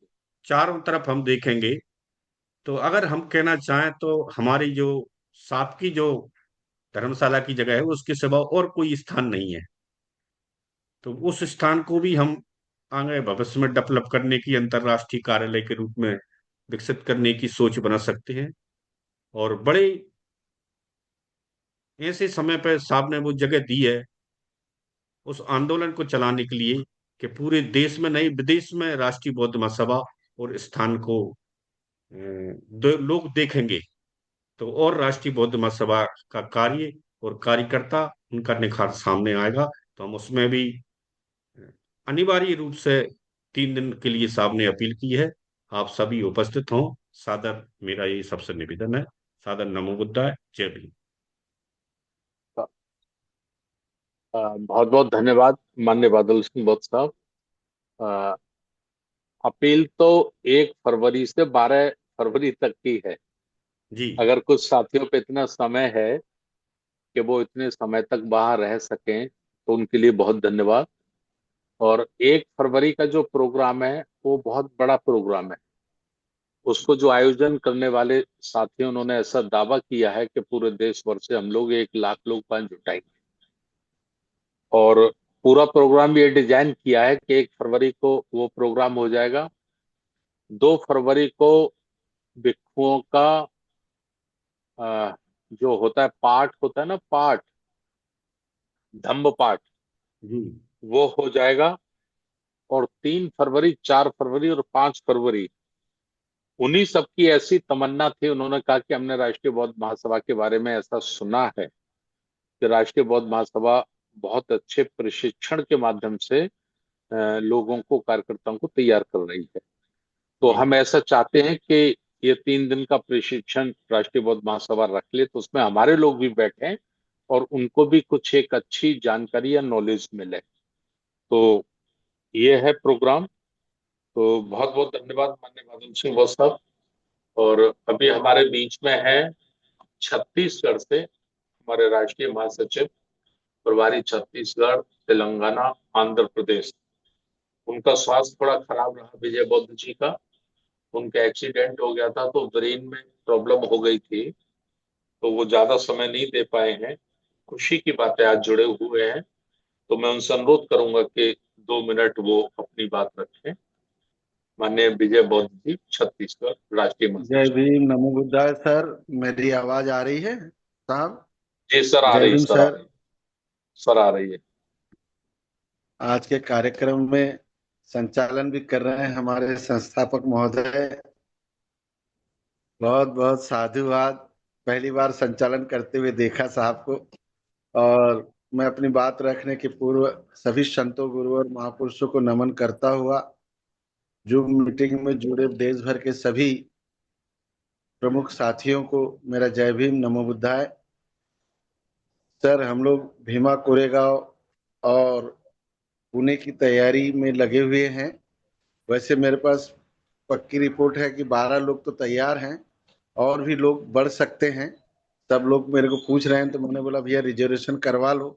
चारों तरफ हम देखेंगे तो अगर हम कहना चाहें तो हमारी जो साप की जो धर्मशाला की जगह है उसके सिवा और कोई स्थान नहीं है। तो उस स्थान को भी हम आगे भविष्य में डेवलप करने की, अंतर्राष्ट्रीय कार्यालय के रूप में विकसित करने की सोच बना सकते हैं। और बड़े ऐसे समय पर साहब ने वो जगह दी है उस आंदोलन को चलाने के लिए कि पूरे देश में नहीं विदेश में राष्ट्रीय बौद्ध महासभा और स्थान को लोग देखेंगे, तो और राष्ट्रीय बौद्ध महासभा का कार्य और कार्यकर्ता उनका निखार सामने आएगा। तो हम उसमें भी अनिवार्य रूप से 3 दिन के लिए साहब ने अपील की है, आप सभी उपस्थित हों। सादर मेरा ये सबसे निवेदन है। सादर नमो बुद्धाय, जय भीम। बहुत बहुत धन्यवाद माननीय बादल सिंह बौद्ध साहब। अ, अपील तो 1 फरवरी से 12 फरवरी तक की है। जी अगर कुछ साथियों पे इतना समय है कि वो इतने समय तक बाहर रह सकें तो उनके लिए बहुत धन्यवाद। और 1 फरवरी का जो प्रोग्राम है वो बहुत बड़ा प्रोग्राम है। उसको जो आयोजन करने वाले साथियों, उन्होंने ऐसा दावा किया है कि पूरे देश भर से हम लोग 1 लाख लोग पांच जुटाएंगे। और पूरा प्रोग्राम ये डिजाइन किया है कि 1 फरवरी को वो प्रोग्राम हो जाएगा। 2 फरवरी को भिक्षुओं का जो होता है पाठ होता है ना, पाठ, धम्म पाठ, जी वो हो जाएगा। और 3 फरवरी, 4 फरवरी और 5 फरवरी, उन्हीं सबकी ऐसी तमन्ना थी। उन्होंने कहा कि हमने राष्ट्रीय बौद्ध महासभा के बारे में ऐसा सुना है कि राष्ट्रीय बौद्ध महासभा बहुत अच्छे प्रशिक्षण के माध्यम से लोगों को, कार्यकर्ताओं को तैयार कर रही है। तो जी हम ऐसा चाहते हैं कि ये 3 दिन का प्रशिक्षण राष्ट्रीय बौद्ध महासभा रख ले, तो उसमें हमारे लोग भी बैठें और उनको भी कुछ एक अच्छी जानकारी या नॉलेज मिले। तो ये है प्रोग्राम। तो बहुत बहुत धन्यवाद माननीय बादल सिंह बौद्ध साहब। और अभी हमारे बीच में है छत्तीसगढ़ से हमारे राष्ट्रीय महासचिव, प्रभारी छत्तीसगढ़, तेलंगाना, आंध्र प्रदेश। उनका स्वास्थ्य थोड़ा खराब रहा विजय बौद्ध जी का। उनका एक्सीडेंट हो गया था तो ब्रेन में प्रॉब्लम हो गई थी, तो वो ज्यादा समय नहीं दे पाए हैं। खुशी की बात है आज जुड़े हुए हैं, तो मैं उनसे अनुरोध करूंगा कि 2 मिनट वो अपनी बात रखें। माननीय विजय बौद्ध जी, छत्तीसगढ़ राष्ट्रीय जय महासचिव। भीम, नमो बुद्धाय। सर, मेरी आवाज आ रही है साहब? जी सर, आ जय रही, भीम सर आ सर। रही, सर आ रही है। आज के कार्यक्रम में संचालन भी कर रहे हैं हमारे संस्थापक महोदय, बहुत बहुत साधुवाद। पहली बार संचालन करते हुए देखा साहब को। और मैं अपनी बात रखने के पूर्व सभी संतों, गुरु और महापुरुषों को नमन करता हुआ जो मीटिंग में जुड़े देश भर के सभी प्रमुख साथियों को मेरा जय भीम, नमो बुद्धाय। सर, हम लोग भीमा कोरेगांव और पुणे की तैयारी में लगे हुए हैं। वैसे मेरे पास पक्की रिपोर्ट है कि 12 लोग तो तैयार हैं, और भी लोग बढ़ सकते हैं। सब लोग मेरे को पूछ रहे हैं, तो मैंने बोला भैया रिजर्वेशन करवा लो।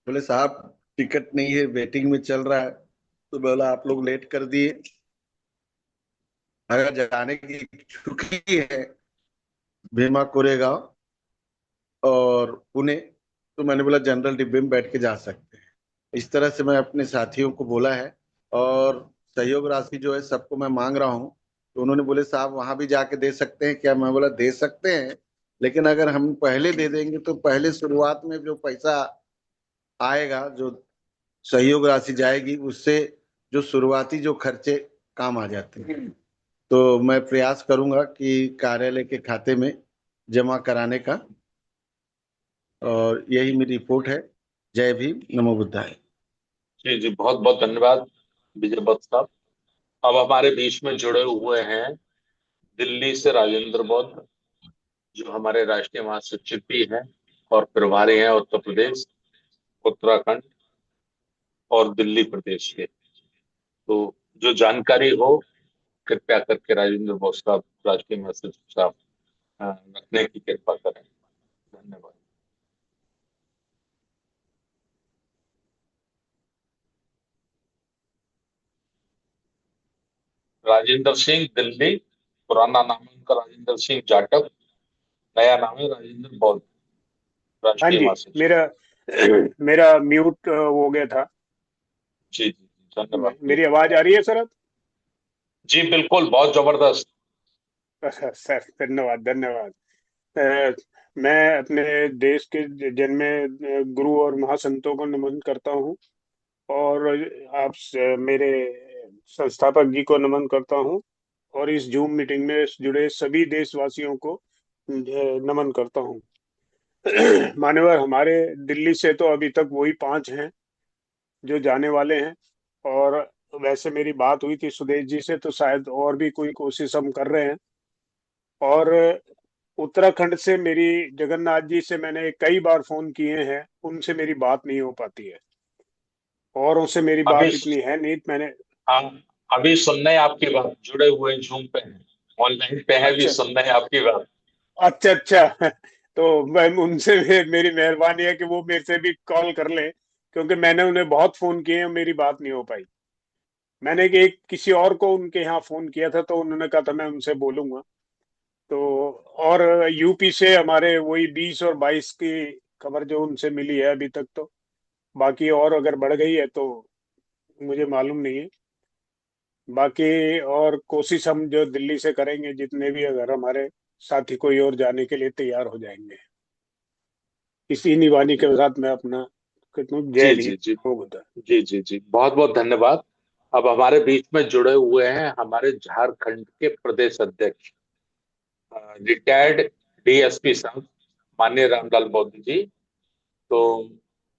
बोले साहब टिकट नहीं है, वेटिंग में चल रहा है। तो बोला आप लोग लेट कर दिए। अगर जाने की इच्छुक है भीमा कोरेगांव और पुणे, तो मैंने बोला जनरल डिब्बे में बैठ के जा सकते हैं। इस तरह से मैं अपने साथियों को बोला है। और सहयोग राशि जो है सबको मैं मांग रहा हूँ। तो उन्होंने बोले साहब वहां भी जाके दे सकते हैं क्या? मैं बोला दे सकते हैं, लेकिन अगर हम पहले दे देंगे तो पहले शुरुआत में जो पैसा आएगा, जो सहयोग राशि जाएगी, उससे जो शुरुआती जो खर्चे काम आ जाते हैं। तो मैं प्रयास करूंगा कि कार्यालय के खाते में जमा कराने का। और यही मेरी रिपोर्ट है। जय भीम, नमो बुद्धाय। जी जी, बहुत बहुत धन्यवाद विजय बत्स साहब। अब हमारे बीच में जुड़े हुए हैं दिल्ली से राजेंद्र बौद्ध, जो हमारे राष्ट्रीय महासचिव भी हैं और प्रभारी हैं उत्तर प्रदेश, उत्तराखंड और दिल्ली प्रदेश के। तो जो जानकारी हो कृपया करके राजेंद्र बौद्ध साहब, राष्ट्रीय महासचिव साहब, रखने की कृपा करें। धन्यवाद। राजेंद्र सिंह दिल्ली, पुराना नाम है उनका राजेंद्र सिंह जाटव, नया नाम है राजेंद्र बौद्ध, हाँ राष्ट्रीय जी, महासचिव। मेरा मेरा म्यूट हो गया था। जी जी धन्यवाद। मेरी आवाज आ रही है सर? जी बिल्कुल, बहुत जबरदस्त। सर धन्यवाद धन्यवाद। अ, मैं अपने देश के जन्मे गुरु और महासंतों को नमन करता हूँ, और मेरे संस्थापक जी को नमन करता हूँ, और इस जूम मीटिंग में जुड़े सभी देशवासियों को नमन करता हूँ। मान्यवर, हमारे दिल्ली से तो अभी तक वही 5 हैं जो जाने वाले हैं, और वैसे मेरी बात हुई थी सुदेश जी से, तो शायद और भी कोई कोशिश हम कर रहे हैं। और उत्तराखंड से मेरी जगन्नाथ जी से मैंने कई बार फोन किए हैं, उनसे मेरी बात नहीं हो पाती है, और उनसे मेरी अभी बात इतनी है नहीं। मैंने हम अभी सुन रहे हैं आपकी बात, जुड़े हुए हैं, जूम पे हैं, ऑनलाइन पे है, भी अच्छा सुन रहे हैं आपकी बात। अच्छा अच्छा। तो मैं उनसे मेरी मेहरबानी है कि वो मेरे से भी कॉल कर लें, क्योंकि मैंने उन्हें बहुत फोन किए हैं, मेरी बात नहीं हो पाई। मैंने एक किसी और को उनके यहाँ फोन किया था, तो उन्होंने कहा था मैं उनसे बोलूंगा। तो और यूपी से हमारे वही 20 और 22 की खबर जो उनसे मिली है अभी तक, तो बाकी और अगर बढ़ गई है तो मुझे मालूम नहीं है। बाकी और कोशिश हम जो दिल्ली से करेंगे, जितने भी अगर हमारे साथी कोई और जाने के लिए तैयार हो जाएंगे। इसी निवानी के साथ मैं अपना कहता हूँ, जय जी जी हिंद, जी हो बुद्धा। जी जी जी बहुत बहुत धन्यवाद। अब हमारे बीच में जुड़े हुए हैं हमारे झारखंड के प्रदेश अध्यक्ष, रिटायर्ड डीएसपी साहब, माननीय रामलाल बौद्ध जी। तो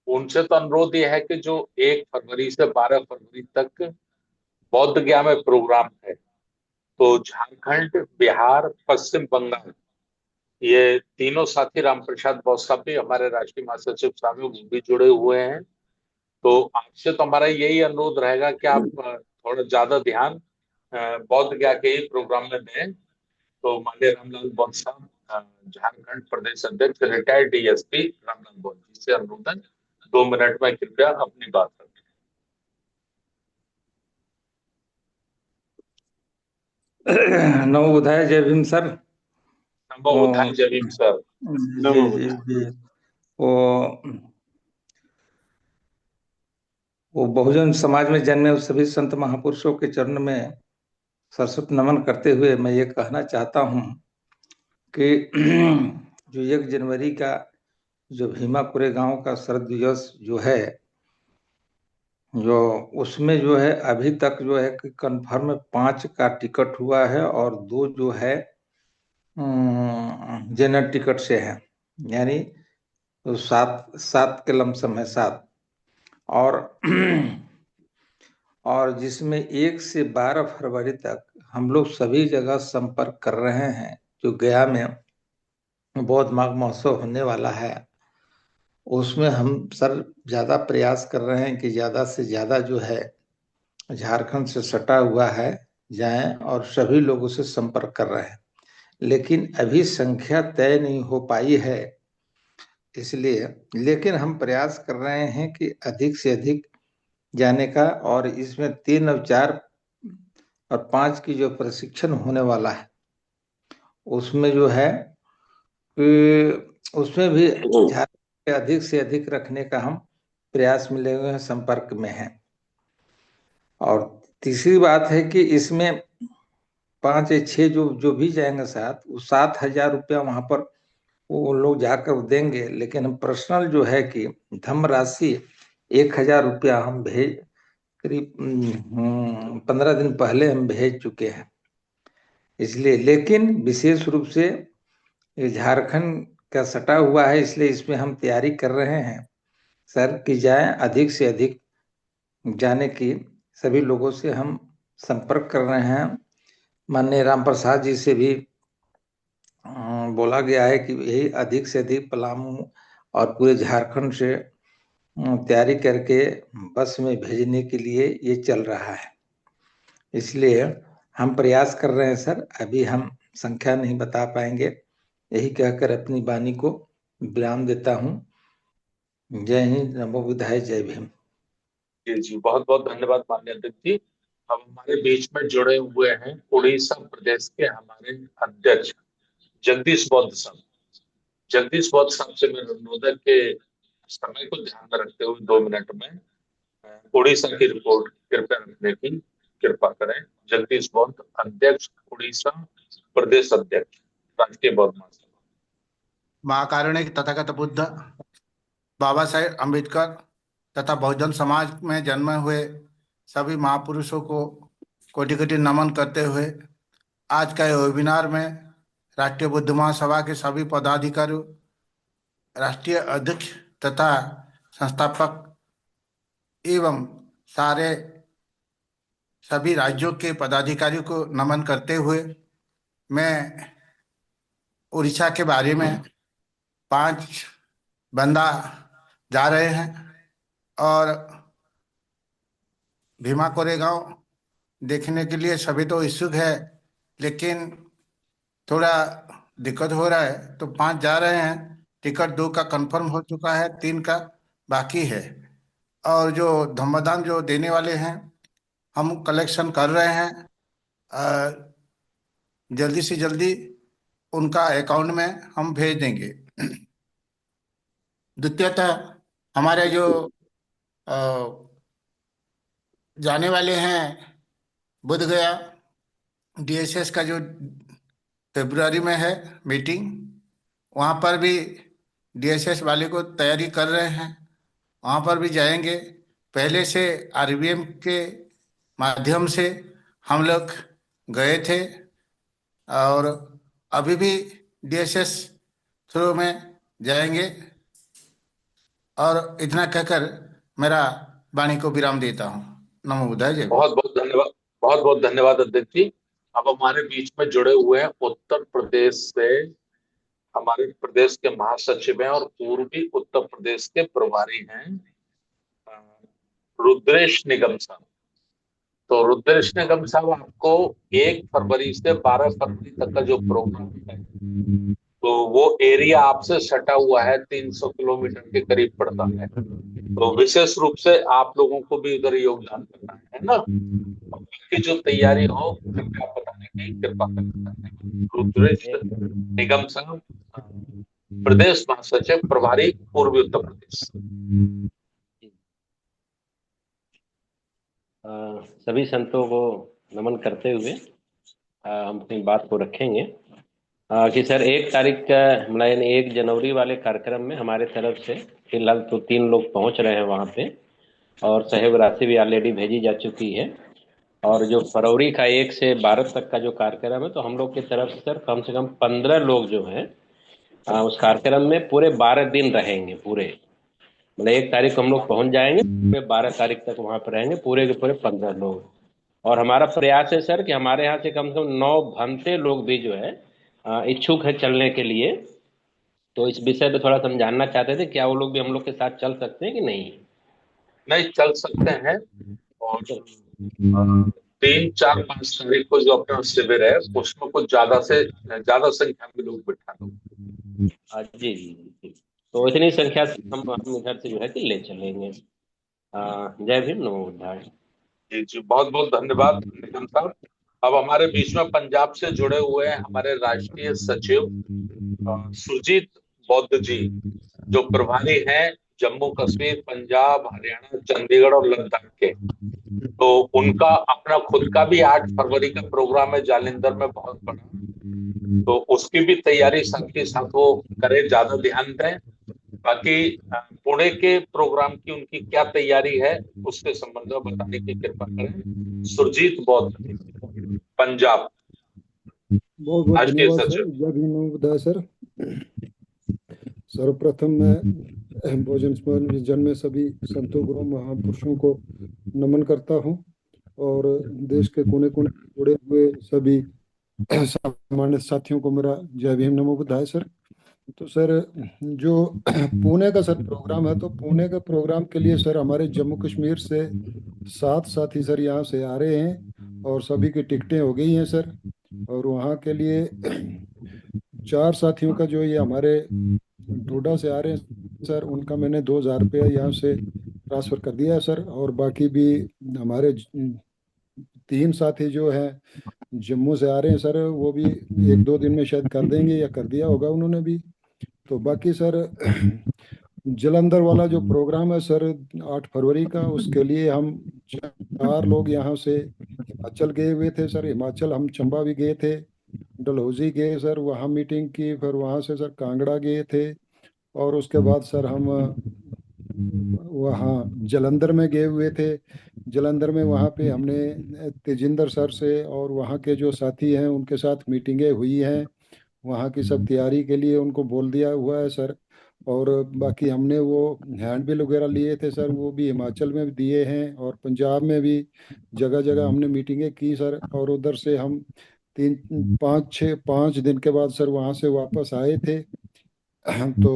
उनसे तो अनुरोध यह है कि जो 1 फरवरी से 12 फरवरी तक बौद्ध गया में प्रोग्राम है, तो झारखंड, बिहार, पश्चिम बंगाल, ये तीनों साथी, राम प्रसाद बौद्ध साहब भी हमारे राष्ट्रीय महासचिव साहब हैं, वो भी जुड़े हुए हैं। तो आपसे तो हमारा यही अनुरोध रहेगा कि आप थोड़ा ज्यादा ध्यान बौद्ध गया के ही प्रोग्राम में दें। तो माननीय रामलाल बौद्ध साहब, झारखंड प्रदेश अध्यक्ष, रिटायर्ड डीएसपी रामलाल बौद्ध जी से अनुरोध है, 2 मिनट में कृपया अपनी बात रखें। नमो बुधाय, जय भीम सर। नमो बुद्धाय, जय भीम सर। जी नमो जी बुद्धाय। जी। वो बहुजन समाज में जन्मे उस सभी संत महापुरुषों के चरण में सरस्वत नमन करते हुए मैं ये कहना चाहता हूँ कि जो 1 जनवरी का जो भीमापुरे गांव का शरद दिवस जो है, जो उसमें जो है अभी तक जो है कि कन्फर्म 5 का टिकट हुआ है, और 2 जो है जनरल टिकट से है, यानी तो 7 के लमसम है, 7। और और जिसमें 1 से 12 फरवरी तक हम लोग सभी जगह संपर्क कर रहे हैं। जो गया में बौद्ध माघ महोत्सव होने वाला है, उसमें हम सर ज्यादा प्रयास कर रहे हैं कि ज्यादा से ज्यादा जो है झारखंड से सटा हुआ है जाएं, और सभी लोगों से संपर्क कर रहे हैं। लेकिन अभी संख्या तय नहीं हो पाई है, इसलिए लेकिन हम प्रयास कर रहे हैं कि अधिक से अधिक जाने का। और इसमें 3 और 4 और 5 की जो प्रशिक्षण होने वाला है, उसमें जो है कि उसमें भी झारखंड के अधिक से अधिक रखने का हम प्रयास में लगे हुए हैं, संपर्क में हैं। और तीसरी बात है कि इसमें 5 या 6 जो जो भी जाएंगे साथ, वो 7,000 रुपया वहां पर वो लोग जाकर देंगे। लेकिन हम पर्सनल जो है कि धन राशि 1,000 रुपया हम भेज करीब 15 दिन पहले हम भेज चुके हैं। इसलिए लेकिन विशेष रूप से ये झारखंड का सटा हुआ है, इसलिए इसमें हम तैयारी कर रहे हैं सर कि जाए, अधिक से अधिक जाने की सभी लोगों से हम संपर्क कर रहे हैं। माननीय राम प्रसाद जी से भी बोला गया है कि यही अधिक से अधिक पलामू और पूरे झारखंड से तैयारी करके बस में भेजने के लिए ये चल रहा है। इसलिए हम प्रयास कर रहे हैं सर, अभी हम संख्या नहीं बता पाएंगे। यही कहकर अपनी वाणी को विराम देता हूँ। जय हिंद, नमो बुद्धाय, जय भीम। जी जी, बहुत बहुत धन्यवाद माननीय अध्यक्ष जी। अब हमारे बीच में जुड़े हुए हैं उड़ीसा प्रदेश के हमारे अध्यक्ष जगदीश बौद्ध साहब। जगदीश बौद्ध साहब से मैं अनुरोध है कि समय को ध्यान में रखते हुए 2 मिनट में उड़ीसा की रिपोर्ट कृपया रखने की कृपा करें। जगदीश बौद्ध, अध्यक्ष उड़ीसा प्रदेश अध्यक्ष राष्ट्रीय बौद्ध महासभा। महाकारुणिक तथागत बुद्ध बाबा साहेब अम्बेडकर तथा बहुजन समाज में जन्मे हुए सभी महापुरुषों को कोटि कोटि नमन करते हुए आज का वेबिनार में राष्ट्रीय बुद्ध महासभा के सभी पदाधिकारियों, राष्ट्रीय अध्यक्ष तथा संस्थापक एवं सारे सभी राज्यों के पदाधिकारियों को नमन करते हुए मैं उड़ीसा के बारे में 5 बंदा जा रहे हैं और भीमा कोरेगांव देखने के लिए सभी तो इच्छुक है, लेकिन थोड़ा दिक्कत हो रहा है, तो 5 जा रहे हैं। टिकट 2 का कंफर्म हो चुका है, 3 का बाकी है। और जो धम्मदान जो देने वाले हैं हम कलेक्शन कर रहे हैं, जल्दी से जल्दी उनका अकाउंट में हम भेज देंगे। द्वितीयतः हमारे जो जाने वाले हैं बुध गया DSS का जो फरवरी में है मीटिंग, वहाँ पर भी DSS वाले को तैयारी कर रहे हैं, वहाँ पर भी जाएंगे। पहले से RVM के माध्यम से हम लोग गए थे और अभी भी DSS थ्रू में जाएंगे। और इतना कहकर मेरा वाणी को विराम देता हूँ। नमो बुद्धाय, जय। बहुत बहुत धन्यवाद, बहुत बहुत धन्यवाद अध्यक्ष जी। अब हमारे बीच में जुड़े हुए हैं उत्तर प्रदेश से हमारे प्रदेश के महासचिव हैं और पूर्वी उत्तर प्रदेश के प्रभारी हैं रुद्रेश निगम साहब। तो रुद्रेश निगम साहब, आपको 1 फरवरी से 12 फरवरी तक का जो प्रोग्राम है, तो वो एरिया आपसे सटा हुआ है, 300 किलोमीटर के करीब पड़ता है। तो विशेष रूप से आप लोगों को भी उधर योगदान करना है ना। बाकी जो तैयारी हो कृपया बताने की कृपा करें। रुद्रेश निगम साहब, प्रदेश महासचिव प्रभारी पूर्वी उत्तर प्रदेश। सभी संतों को नमन करते हुए हम अपनी बात को रखेंगे कि सर 1 तारीख का यानी 1 जनवरी वाले कार्यक्रम में हमारे तरफ से फिलहाल तो 3 लोग पहुंच रहे हैं वहां पे और सहयोग राशि भी ऑलरेडी भेजी जा चुकी है। और जो फरवरी का 1 से 12 तक का जो कार्यक्रम है, तो हम लोग की तरफ से सर कम से कम 15 लोग जो हैं उस कार्यक्रम में पूरे 12 दिन रहेंगे। पूरे 1 तारीख को हम लोग पहुंच जाएंगे, पूरे 12 तारीख तक वहां पर रहेंगे, पूरे के पूरे 15 लोग। और हमारा प्रयास है सर कि हमारे यहाँ से कम 9 भंते लोग भी जो है इच्छुक है चलने के लिए। तो इस विषय पे थोड़ा समझाना चाहते थे, क्या वो लोग भी हम लोग के साथ चल सकते हैं कि नहीं? नहीं, चल सकते हैं। और 3, 4, 5 तारीख को जो अपना शिविर है उसमें कुछ ज्यादा से ज्यादा संख्या में लोग बिठा दो। जी जी जी, तो इतनी संख्या से हम इधर से जो है कि ले चलेंगे। जय भीम, नमो बुद्धाय। जी जी, बहुत बहुत धन्यवाद निगम साहब। अब हमारे बीच में पंजाब से जुड़े हुए हैं हमारे राष्ट्रीय सचिव सुरजीत बौद्ध जी, जो प्रभारी हैं जम्मू कश्मीर, पंजाब, हरियाणा, चंडीगढ़ और लद्दाख के। तो उनका अपना खुद का भी 8 फरवरी का प्रोग्राम है जालंधर में, बहुत बड़ा। तो उसकी भी तैयारी साथ के साथ वो करें, ज्यादा ध्यान दें। बाकी पुणे के प्रोग्राम की उनकी क्या तैयारी है उसके संबंध में बताने की कृपा करें। सुरजीत बौद्ध, पंजाब, बहुत बहुत राष्ट्रीय धन्यवाद सर। सचिव। जय भीम, नमो बुद्धाय सर। सर्वप्रथम मैं भोजन स्मरण जन में सभी संतों गुरु महापुरुषों को नमन करता हूं। और देश के कोने कोने से जुड़े हुए सभी सामान्य साथियों को मेरा जय भीम नमो बुद्धाय सर। तो सर जो पुणे का सर प्रोग्राम है, तो पुणे के प्रोग्राम के लिए सर हमारे जम्मू कश्मीर से 7 साथी सर यहाँ से आ रहे हैं और सभी की टिकटें हो गई हैं सर। और वहाँ के लिए 4 साथियों का जो ये हमारे डोडा से आ रहे हैं सर, उनका मैंने 2,000 रुपया यहाँ से ट्रांसफर कर दिया है सर। और बाकी भी हमारे 3 साथी जो हैं जम्मू से आ रहे हैं सर, वो भी 1-2 दिन में शायद कर देंगे या कर दिया होगा उन्होंने भी। तो बाकी सर जलंधर वाला जो प्रोग्राम है सर 8 फरवरी का, उसके लिए हम 4 लोग यहाँ से हिमाचल गए हुए थे सर। हिमाचल हम चंबा भी गए थे, डलहौजी गए सर, वहाँ मीटिंग की, फिर वहाँ से सर कांगड़ा गए थे। और उसके बाद सर हम वहाँ जलंधर में गए हुए थे। जलंधर में वहाँ पे हमने तेजिंदर सर से और वहाँ के जो साथी हैं उनके साथ मीटिंगें हुई हैं। वहाँ की सब तैयारी के लिए उनको बोल दिया हुआ है सर। और बाकी हमने वो हैंडबिल वगैरह लिए थे सर, वो भी हिमाचल में भी दिए हैं और पंजाब में भी जगह जगह हमने मीटिंगें की सर। और उधर से हम 5 दिन के बाद सर वहाँ से वापस आए थे। तो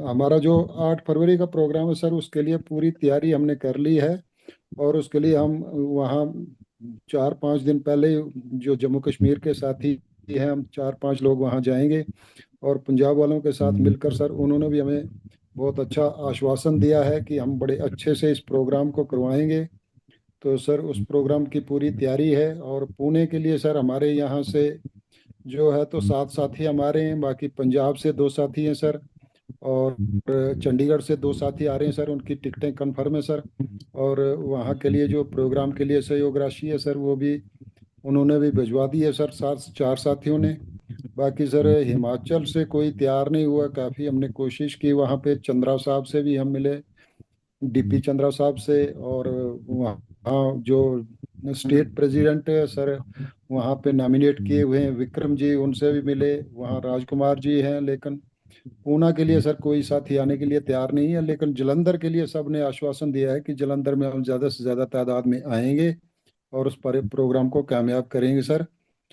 हमारा जो 8 फरवरी का प्रोग्राम है सर, उसके लिए पूरी तैयारी हमने कर ली है। और उसके लिए हम वहाँ 4-5 दिन पहले जो जम्मू कश्मीर के साथी हैं, हम 4-5 लोग वहाँ जाएंगे। और पंजाब वालों के साथ मिलकर सर उन्होंने भी हमें बहुत अच्छा आश्वासन दिया है कि हम बड़े अच्छे से इस प्रोग्राम को करवाएंगे। तो सर उस प्रोग्राम की पूरी तैयारी है। और पुणे के लिए सर हमारे यहाँ से जो है तो 7 साथी हमारे हैं, बाकी पंजाब से 2 साथी हैं सर। और चंडीगढ़ से 2 साथी आ रहे हैं सर, उनकी टिकटें कन्फर्म है सर। और वहाँ के लिए जो प्रोग्राम के लिए सहयोग राशि है सर, वो भी उन्होंने भी भिजवा दी है सर, 4 साथियों ने। बाकी सर हिमाचल से कोई तैयार नहीं हुआ, काफ़ी हमने कोशिश की, वहाँ पे चंद्रा साहब से भी हम मिले, डीपी चंद्रा साहब से। और वहाँ जो स्टेट प्रेसिडेंट है सर वहाँ पे नॉमिनेट किए हुए हैं विक्रम जी, उनसे भी मिले। वहाँ राजकुमार जी हैं, लेकिन पूना के लिए सर कोई साथी आने के लिए तैयार नहीं है। लेकिन जलंधर के लिए सब ने आश्वासन दिया है कि जलंधर में हम ज़्यादा से ज़्यादा तादाद में आएंगे और उस पर प्रोग्राम को कामयाब करेंगे सर।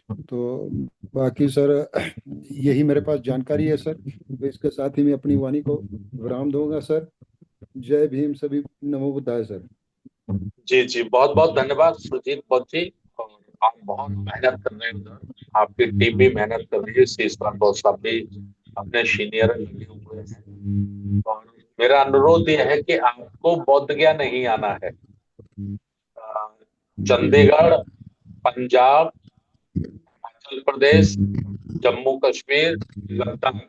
तो बाकी सर यही मेरे पास जानकारी है सर। तो इसके साथ ही मैं अपनी वाणी को विराम दूंगा सर। जय भीम, सभी नमो बुद्धाय सर। जी जी, बहुत बहुत धन्यवाद सुजीत बहुत जी। और आप बहुत मेहनत कर रहे हैं उधर, आपकी टीम भी मेहनत कर रही है, शीर्षपाल बहुत साहब भी अपने सीनियर लगे हुए हैं। और मेरा अनुरोध यह है कि आपको बोध गया नहीं आना है। चंडीगढ़, पंजाब, हिमाचल प्रदेश, जम्मू कश्मीर, लद्दाख,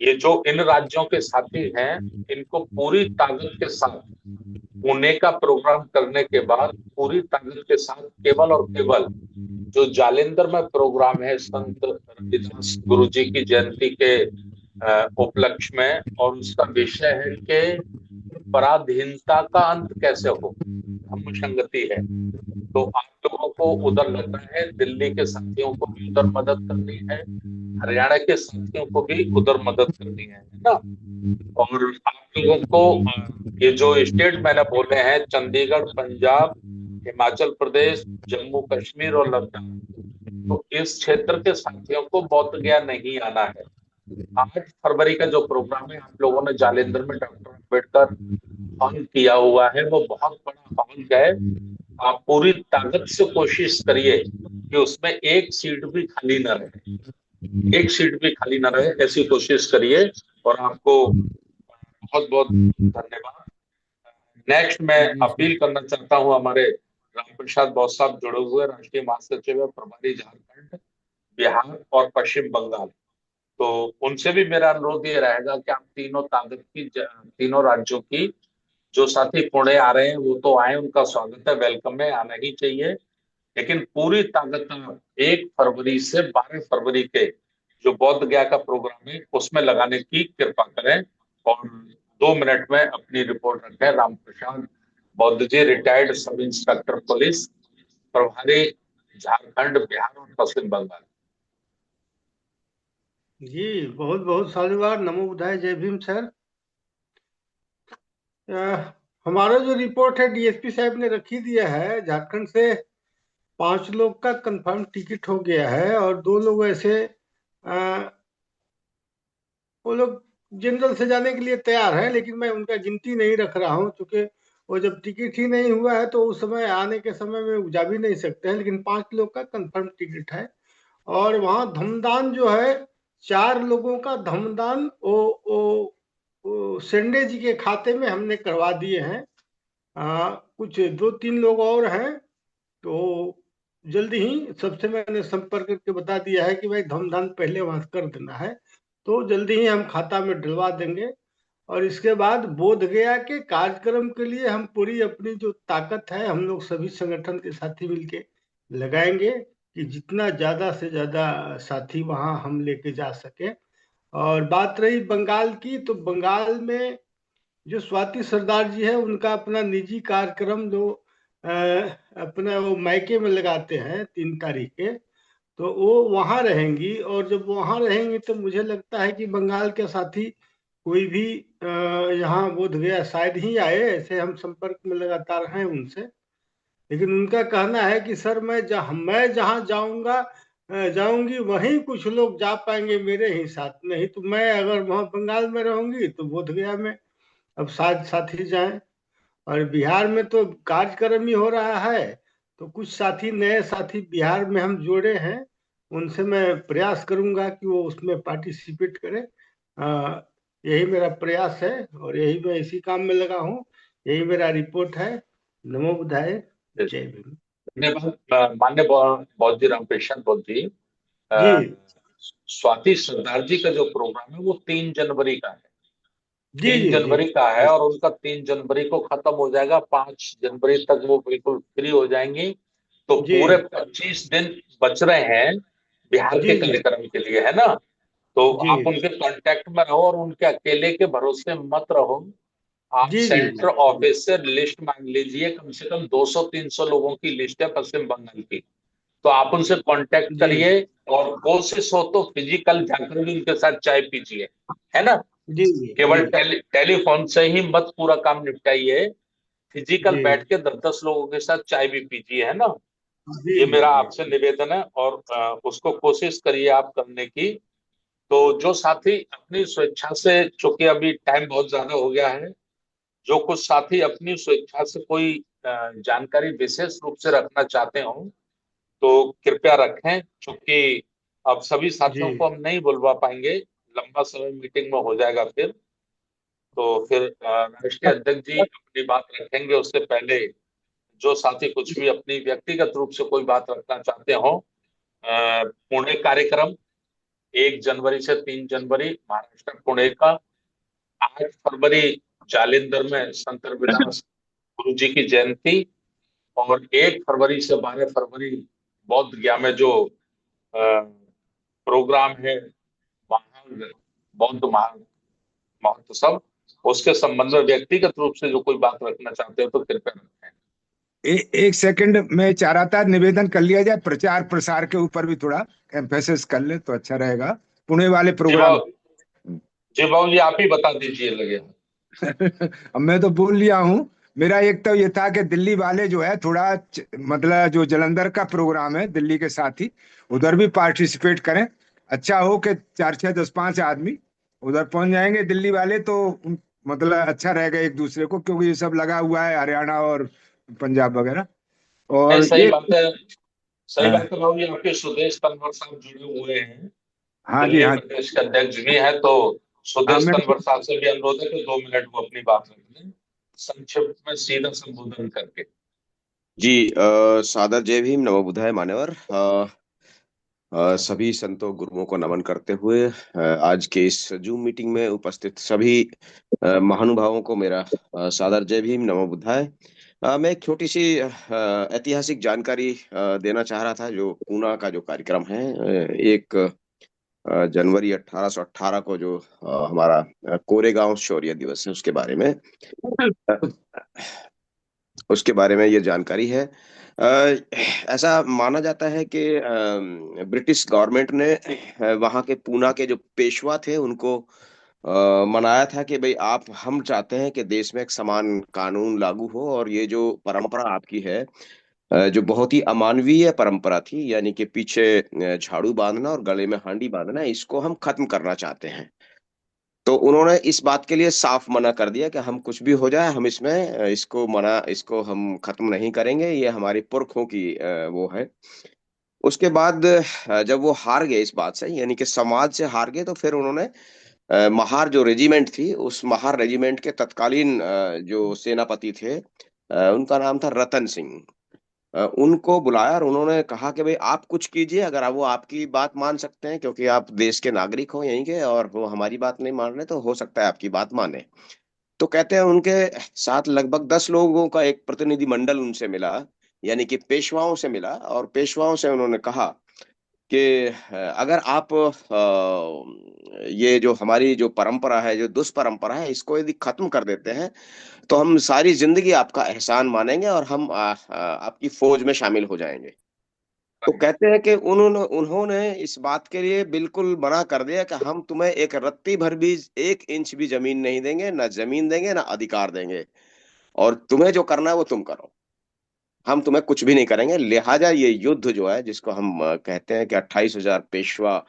ये जो इन राज्यों के साथी हैं, इनको पूरी ताकत के साथ पुणे का प्रोग्राम करने के बाद पूरी ताकत के साथ केवल और केवल जो जालंधर में प्रोग्राम है संत रविदास गुरु जी की जयंती के उपलक्ष्य में, और उसका विषय है कि पराधीनता का अंत कैसे हो, धम्म संगति है। तो आप लोगों को उधर लगना है, दिल्ली के साथियों को भी उधर मदद करनी है, हरियाणा के साथियों को भी उधर मदद करनी है ना। और आप लोगों को ये जो स्टेट मैंने बोले हैं, चंडीगढ़, पंजाब, हिमाचल प्रदेश, जम्मू कश्मीर और लद्दाख, तो इस क्षेत्र के साथियों को बोध गया नहीं आना है। 8 फरवरी का जो प्रोग्राम है, आप लोगों ने जालंधर में डॉक्टर अम्बेडकर हॉल किया हुआ है, वो बहुत बड़ा हॉल है। आप पूरी ताकत से कोशिश करिए कि उसमें एक सीट भी खाली ना रहे, एक सीट भी खाली ना रहे, ऐसी कोशिश करिए। और आपको बहुत बहुत धन्यवाद। नेक्स्ट मैं अपील करना चाहता हूं, हमारे राम प्रसाद बौद्ध साहब जुड़े हुए राष्ट्रीय महासचिव है प्रभारी झारखंड, बिहार और पश्चिम बंगाल। तो उनसे भी मेरा अनुरोध ये रहेगा कि आप तीनों ताकत की, तीनों राज्यों की जो साथी पुणे आ रहे हैं वो तो आए, उनका स्वागत है, वेलकम है, आना ही चाहिए। लेकिन पूरी ताकत 1 फरवरी से 12 फरवरी के जो बोध गया का प्रोग्राम है उसमें लगाने की कृपा करें। और 2 मिनट में अपनी रिपोर्ट रखें। राम प्रसाद बौद्ध जी, रिटायर्ड सब इंस्पेक्टर पुलिस, प्रभारी झारखंड, बिहार और पश्चिम बंगाल। जी बहुत बहुत साधुवाद, नमो बुद्धाय, जय भीम सर। हमारा जो रिपोर्ट है डीएसपी साहब ने रखी दिया है, झारखंड से 5 लोग का कंफर्म टिकट हो गया है और 2 लोग ऐसे वो लोग जनरल से जाने के लिए तैयार हैं, लेकिन मैं उनका गिनती नहीं रख रहा हूँ, क्योंकि वो जब टिकट ही नहीं हुआ है तो उस समय आने के समय में जा भी नहीं सकते हैं। लेकिन 5 लोग का कंफर्म टिकट है और वहाँ धमदान जो है 4 लोगों का धमदान वो शेंडे जी के खाते में हमने करवा दिए हैं। कुछ 2-3 लोग और हैं, तो जल्दी ही सबसे मैंने संपर्क करके बता दिया है कि भाई धमदान पहले वहां कर देना है, तो जल्दी ही हम खाता में डलवा देंगे। और इसके बाद बोध गया के कार्यक्रम के लिए हम पूरी अपनी जो ताकत है हम लोग सभी संगठन के साथी मिलके लगाएंगे कि जितना ज्यादा से ज्यादा साथी वहां हम लेके जा सके। और बात रही बंगाल की, तो बंगाल में जो स्वाति सरदार जी है उनका अपना निजी कार्यक्रम जो अपना वो मायके में लगाते हैं 3 तारीख के, तो वो वहां रहेंगी। और जब वहां रहेंगी तो मुझे लगता है कि बंगाल के साथी कोई भी यहाँ बोध गया शायद ही आए, ऐसे हम संपर्क में लगातार हैं उनसे। लेकिन उनका कहना है कि सर मैं जहाँ जाऊंगी वहीं कुछ लोग जा पाएंगे मेरे ही साथ, नहीं तो मैं अगर वहाँ बंगाल में रहूंगी तो बोध गया में अब शायद साथी जाएं। और बिहार में तो कार्यक्रम ही हो रहा है, तो कुछ साथी नए साथी बिहार में हम जोड़े हैं, उनसे मैं प्रयास करूंगा कि वो उसमें पार्टिसिपेट करें। यही मेरा प्रयास है और यही मैं इसी काम में लगा हूँ। यही मेरा रिपोर्ट है। नमो बुद्धाय, जय भीम। धन्यवाद मान्य बौद्ध जी, रामकृष्ण बौद्ध जी। जी स्वाति सरदार जी का जो प्रोग्राम है वो 3 जनवरी का है। जी 3 जी जी जनवरी का है और उनका 3 जनवरी को खत्म हो जाएगा। 5 जनवरी तक वो बिल्कुल फ्री हो जाएंगी। तो जी पूरे 25 दिन बच रहे हैं बिहार के जी जी कार्यक्रम के लिए, है ना। तो जी आप उनके कांटेक्ट में रहो और उनके अकेले के भरोसे मत रहो। आप जी जी सेंटर ऑफिस से लिस्ट मांग लीजिए, कम से कम 200-300 लोगों की लिस्ट है पश्चिम बंगाल की। तो आप उनसे कांटेक्ट जी करिए और कोशिश हो तो फिजिकल जाकर भी उनके साथ चाय पीजिए, है ना। जी जी केवल जी टेलीफोन से ही मत पूरा काम निपटाइए, फिजिकल जी बैठ के 10-10 लोगों के साथ चाय भी पीजिए, है ना। जी ये जी मेरा जी आपसे निवेदन है और उसको कोशिश करिए आप करने की। तो जो साथी अपनी स्वेच्छा से, चूंकि अभी टाइम बहुत ज्यादा हो गया है, जो कुछ साथी अपनी स्वेच्छा से कोई जानकारी विशेष रूप से रखना चाहते हो तो कृपया रखें, क्योंकि अब सभी जी साथियों को हम नहीं बुलवा पाएंगे, लंबा समय मीटिंग में हो जाएगा फिर। तो फिर राष्ट्रीय अध्यक्ष जी अपनी बात रखेंगे, उससे पहले जो साथी कुछ भी अपनी व्यक्तिगत रूप से कोई बात रखना चाहते हो, पुणे कार्यक्रम 1 जनवरी से 3 जनवरी महाराष्ट्र पुणे का, 8 फरवरी जालिंधर में संत रविदास गुरु जी की जयंती, और 1 फरवरी से 12 फरवरी बौद्ध गया में जो प्रोग्राम है वहां बौद्ध महोत्सव, उसके संबंध में व्यक्तिगत रूप से जो कोई बात रखना चाहते हो तो कृपया रखें। एक सेकंड मैं चाह रहा था निवेदन कर लिया जाए, प्रचार प्रसार के ऊपर भी थोड़ा एम्फेसिस कर ले तो अच्छा रहेगा, पुणे वाले प्रोग्राम। जी बाबू जी, आप ही बता दीजिए लगे। अब मैं तो बोल लिया हूँ। मेरा एक तो ये था कि दिल्ली वाले जो है थोड़ा मतलब जो जलंधर का प्रोग्राम है दिल्ली के साथ ही उधर भी पार्टिसिपेट करें। अच्छा हो कि 4-6-10-5 आदमी उधर पहुंच जाएंगे दिल्ली वाले, तो मतलब अच्छा रहेगा एक दूसरे को, क्योंकि ये सब लगा हुआ है हरियाणा और पंजाब वगैरह। और सही ये बात है, सही बात है बाबू जी। आपके सुदेश तनवर साहब जुड़े हुए हैं, हाँ जी, दिल्ली हाँ प्रदेश के अध्यक्ष भी है, तो हाँ सुदेश मैं तनवर साहब से भी अनुरोध है कि 2 मिनट वो अपनी बात रख लें, संक्षिप्त में सीधा संबोधन करके। जी सादर जय भीम, नमो बुद्धाय मान्यवर। सभी संतों गुरुओं को नमन करते हुए आज के इस जूम मीटिंग में उपस्थित सभी महानुभावों को मेरा सादर जय भीम, नमो बुद्धाय। मैं एक छोटी सी ऐतिहासिक जानकारी देना चाह रहा था। जो पूना का जो कार्यक्रम है 1 जनवरी 1818 को जो हमारा कोरेगांव शौर्य दिवस है उसके बारे में ये जानकारी है। ऐसा माना जाता है कि ब्रिटिश गवर्नमेंट ने वहाँ के पूना के जो पेशवा थे उनको मनाया था कि भाई आप हम चाहते हैं कि देश में एक समान कानून लागू हो, और ये जो परंपरा आपकी है, जो बहुत ही अमानवीय परंपरा थी, यानी कि पीछे झाड़ू बांधना और गले में हांडी बांधना, इसको हम खत्म करना चाहते हैं। तो उन्होंने इस बात के लिए साफ मना कर दिया कि हम कुछ भी हो जाए, हम इसमें इसको हम खत्म नहीं करेंगे, ये हमारी पुरखों की वो है। उसके बाद जब वो हार गए इस बात से, यानी कि समाज से हार गए, तो फिर उन्होंने महार जो रेजिमेंट थी, उस महार रेजिमेंट के तत्कालीन जो सेनापति थे, उनका नाम था रतन सिंह। उनको बुलाया और उन्होंने कहा कि भाई आप कुछ कीजिए, अगर वो आपकी बात मान सकते हैं, क्योंकि आप देश के नागरिक हो यहीं के, और वो हमारी बात नहीं मान रहे, तो हो सकता है आपकी बात माने। तो कहते हैं उनके साथ लगभग 10 लोगों का एक प्रतिनिधि मंडल उनसे मिला, यानी कि पेशवाओं से मिला, और पेशवाओं से उन्होंने कहा कि अगर आप ये जो हमारी जो परंपरा है, जो दुष्परंपरा है, इसको यदि खत्म कर देते हैं, तो हम सारी जिंदगी आपका एहसान मानेंगे और हम आपकी फौज में शामिल हो जाएंगे। तो कहते हैं कि उन्होंने उन्होंने इस बात के लिए बिल्कुल मना कर दिया कि हम तुम्हें एक रत्ती भर भी, 1 इंच भी जमीन नहीं देंगे, ना जमीन देंगे, ना अधिकार देंगे, और तुम्हें जो करना है वो तुम करो, हम तुम्हें कुछ भी नहीं करेंगे। लिहाजा ये युद्ध जो है, जिसको हम कहते हैं कि 28,000 पेशवा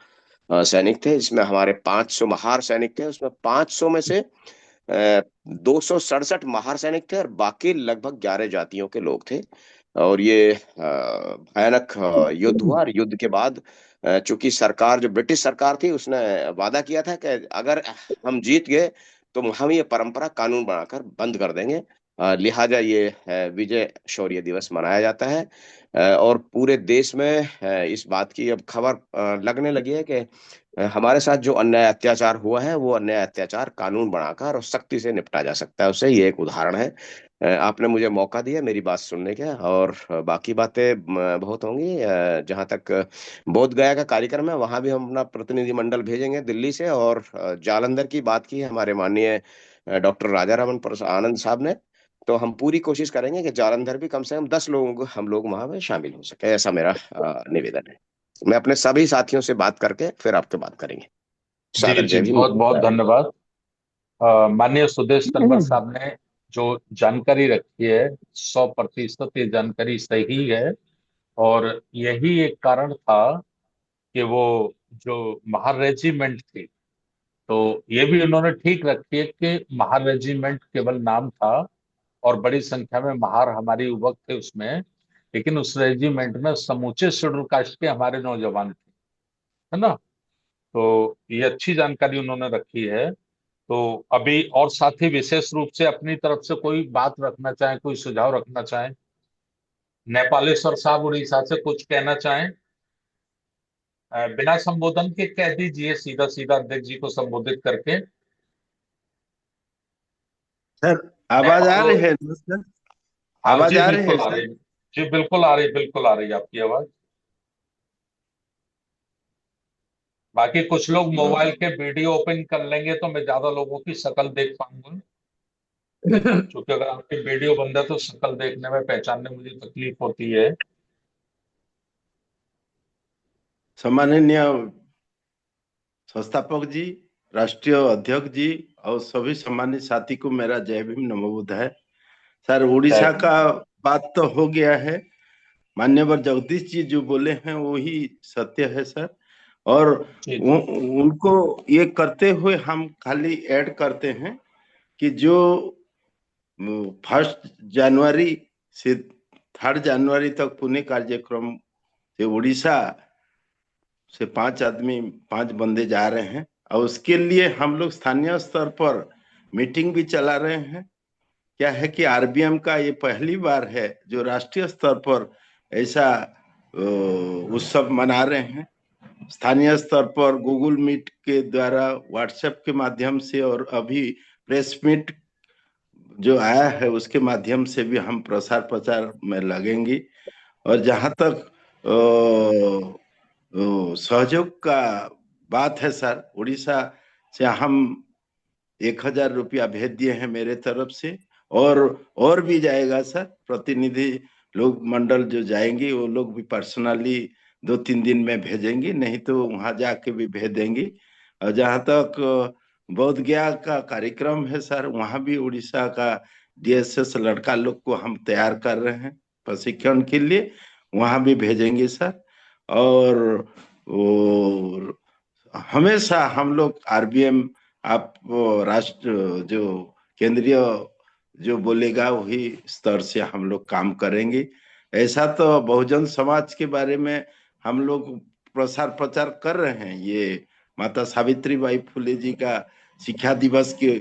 सैनिक थे, इसमें हमारे 500 महार सैनिक थे, उसमें 500 में से 267 महार सैनिक थे, और बाकी लगभग 11 जातियों के लोग थे। और ये भयानक युद्ध हुआ, और युद्ध के बाद चूंकि सरकार, जो ब्रिटिश सरकार थी, उसने वादा किया था कि अगर हम जीत गए तो हम ये परंपरा कानून बनाकर बंद कर देंगे। लिहाजा ये विजय शौर्य दिवस मनाया जाता है। और पूरे देश में इस बात की अब खबर लगने लगी है कि हमारे साथ जो अन्याय अत्याचार हुआ है, वो अन्याय अत्याचार कानून बनाकर और सख्ती से निपटा जा सकता है उससे। ये एक उदाहरण है। आपने मुझे मौका दिया मेरी बात सुनने का, और बाकी बातें बहुत होंगी। जहां तक बोध गया का कार्यक्रम है, वहां भी हम अपना प्रतिनिधि मंडल भेजेंगे दिल्ली से। और जालंधर की बात की हमारे माननीय डॉक्टर राजा रमन प्रसाद आनंद साहब ने, तो हम पूरी कोशिश करेंगे कि जालंधर भी कम से कम 10 लोगों को हम लोग वहां में शामिल हो सके, ऐसा मेरा निवेदन है। मैं अपने सभी साथियों से बात करके फिर आपसे बात करेंगे। जी सादर जी, जय भीम। बहुत बहुत धन्यवाद। माननीय सुदेश तनवर साहब ने जो जानकारी रखी है, 100% ये जानकारी सही है। और यही एक कारण था कि वो जो महार रेजिमेंट थी, तो ये भी उन्होंने ठीक रखी है कि महार रेजिमेंट केवल नाम था, और बड़ी संख्या में महार हमारी युवक थे उसमें, लेकिन उस रेजिमेंट में समूचे शेड्यूल कास्ट के हमारे नौजवान थे, है ना। तो ये अच्छी जानकारी उन्होंने रखी है। तो अभी और साथी विशेष रूप से अपनी तरफ से कोई बात रखना चाहें, कोई सुझाव रखना चाहें? नेपालेश्वर साहब उड़ीसा से कुछ कहना चाहें? बिना संबोधन के कह दीजिए, सीधा सीधा अध्यक्ष जी को संबोधित करके। सर आवाज आ रही है ना सर? आवाज जी आ रही है बिल्कुल आ सर? रही है। जी बिल्कुल आ रही, बिल्कुल आ रही है आपकी आवाज। बाकी कुछ लोग मोबाइल के वीडियो ओपन कर लेंगे तो मैं ज्यादा लोगों की शक्ल देख पाऊंगा। क्योंकि अगर आपकी वीडियो बंद है तो शक्ल देखने में, पहचानने में मुझे तकलीफ होती है। सम्माननीय संस्थापक जी, राष्ट्रीय अध्यक्ष जी और सभी सम्मानित साथी को मेरा जय भीम नमो बुद्धाय। सर उड़ीसा का बात तो हो गया है, मान्यवर जगदीश जी जो बोले हैं वही सत्य है सर। और उनको ये करते हुए हम खाली ऐड करते हैं कि जो 1 जनवरी से 3 जनवरी तक पुणे कार्यक्रम से उड़ीसा से 5 बंदे जा रहे हैं, और उसके लिए हम लोग स्थानीय स्तर पर मीटिंग भी चला रहे हैं। क्या है कि आरबीएम का ये पहली बार है जो राष्ट्रीय स्तर पर ऐसा उत्सव मना रहे हैं। स्थानीय स्तर पर गूगल मीट के द्वारा, व्हाट्सएप के माध्यम से, और अभी प्रेस मीट जो आया है उसके माध्यम से भी हम प्रसार प्रचार में लगेंगे। और जहां तक सहयोग का बात है सर, उड़ीसा से हम 1,000 रुपया भेज दिए हैं मेरे तरफ से, और भी जाएगा सर। प्रतिनिधि लोग मंडल जो जाएंगे वो लोग भी पर्सनली 2-3 दिन में भेजेंगे, नहीं तो वहां जाके भी भेज देंगे। और जहां तक बोध गया का कार्यक्रम है सर, वहां भी उड़ीसा का डीएसएस लड़का लोग को हम तैयार कर रहे हैं प्रशिक्षण के लिए, वहां भी भेजेंगे सर। और हमेशा हम लोग आरबीएम, आप राष्ट्र जो केंद्रीय जो बोलेगा वही स्तर से हम लोग काम करेंगे। ऐसा तो बहुजन समाज के बारे में हम लोग प्रसार प्रचार कर रहे हैं, ये माता सावित्री बाई फुले जी का शिक्षा दिवस के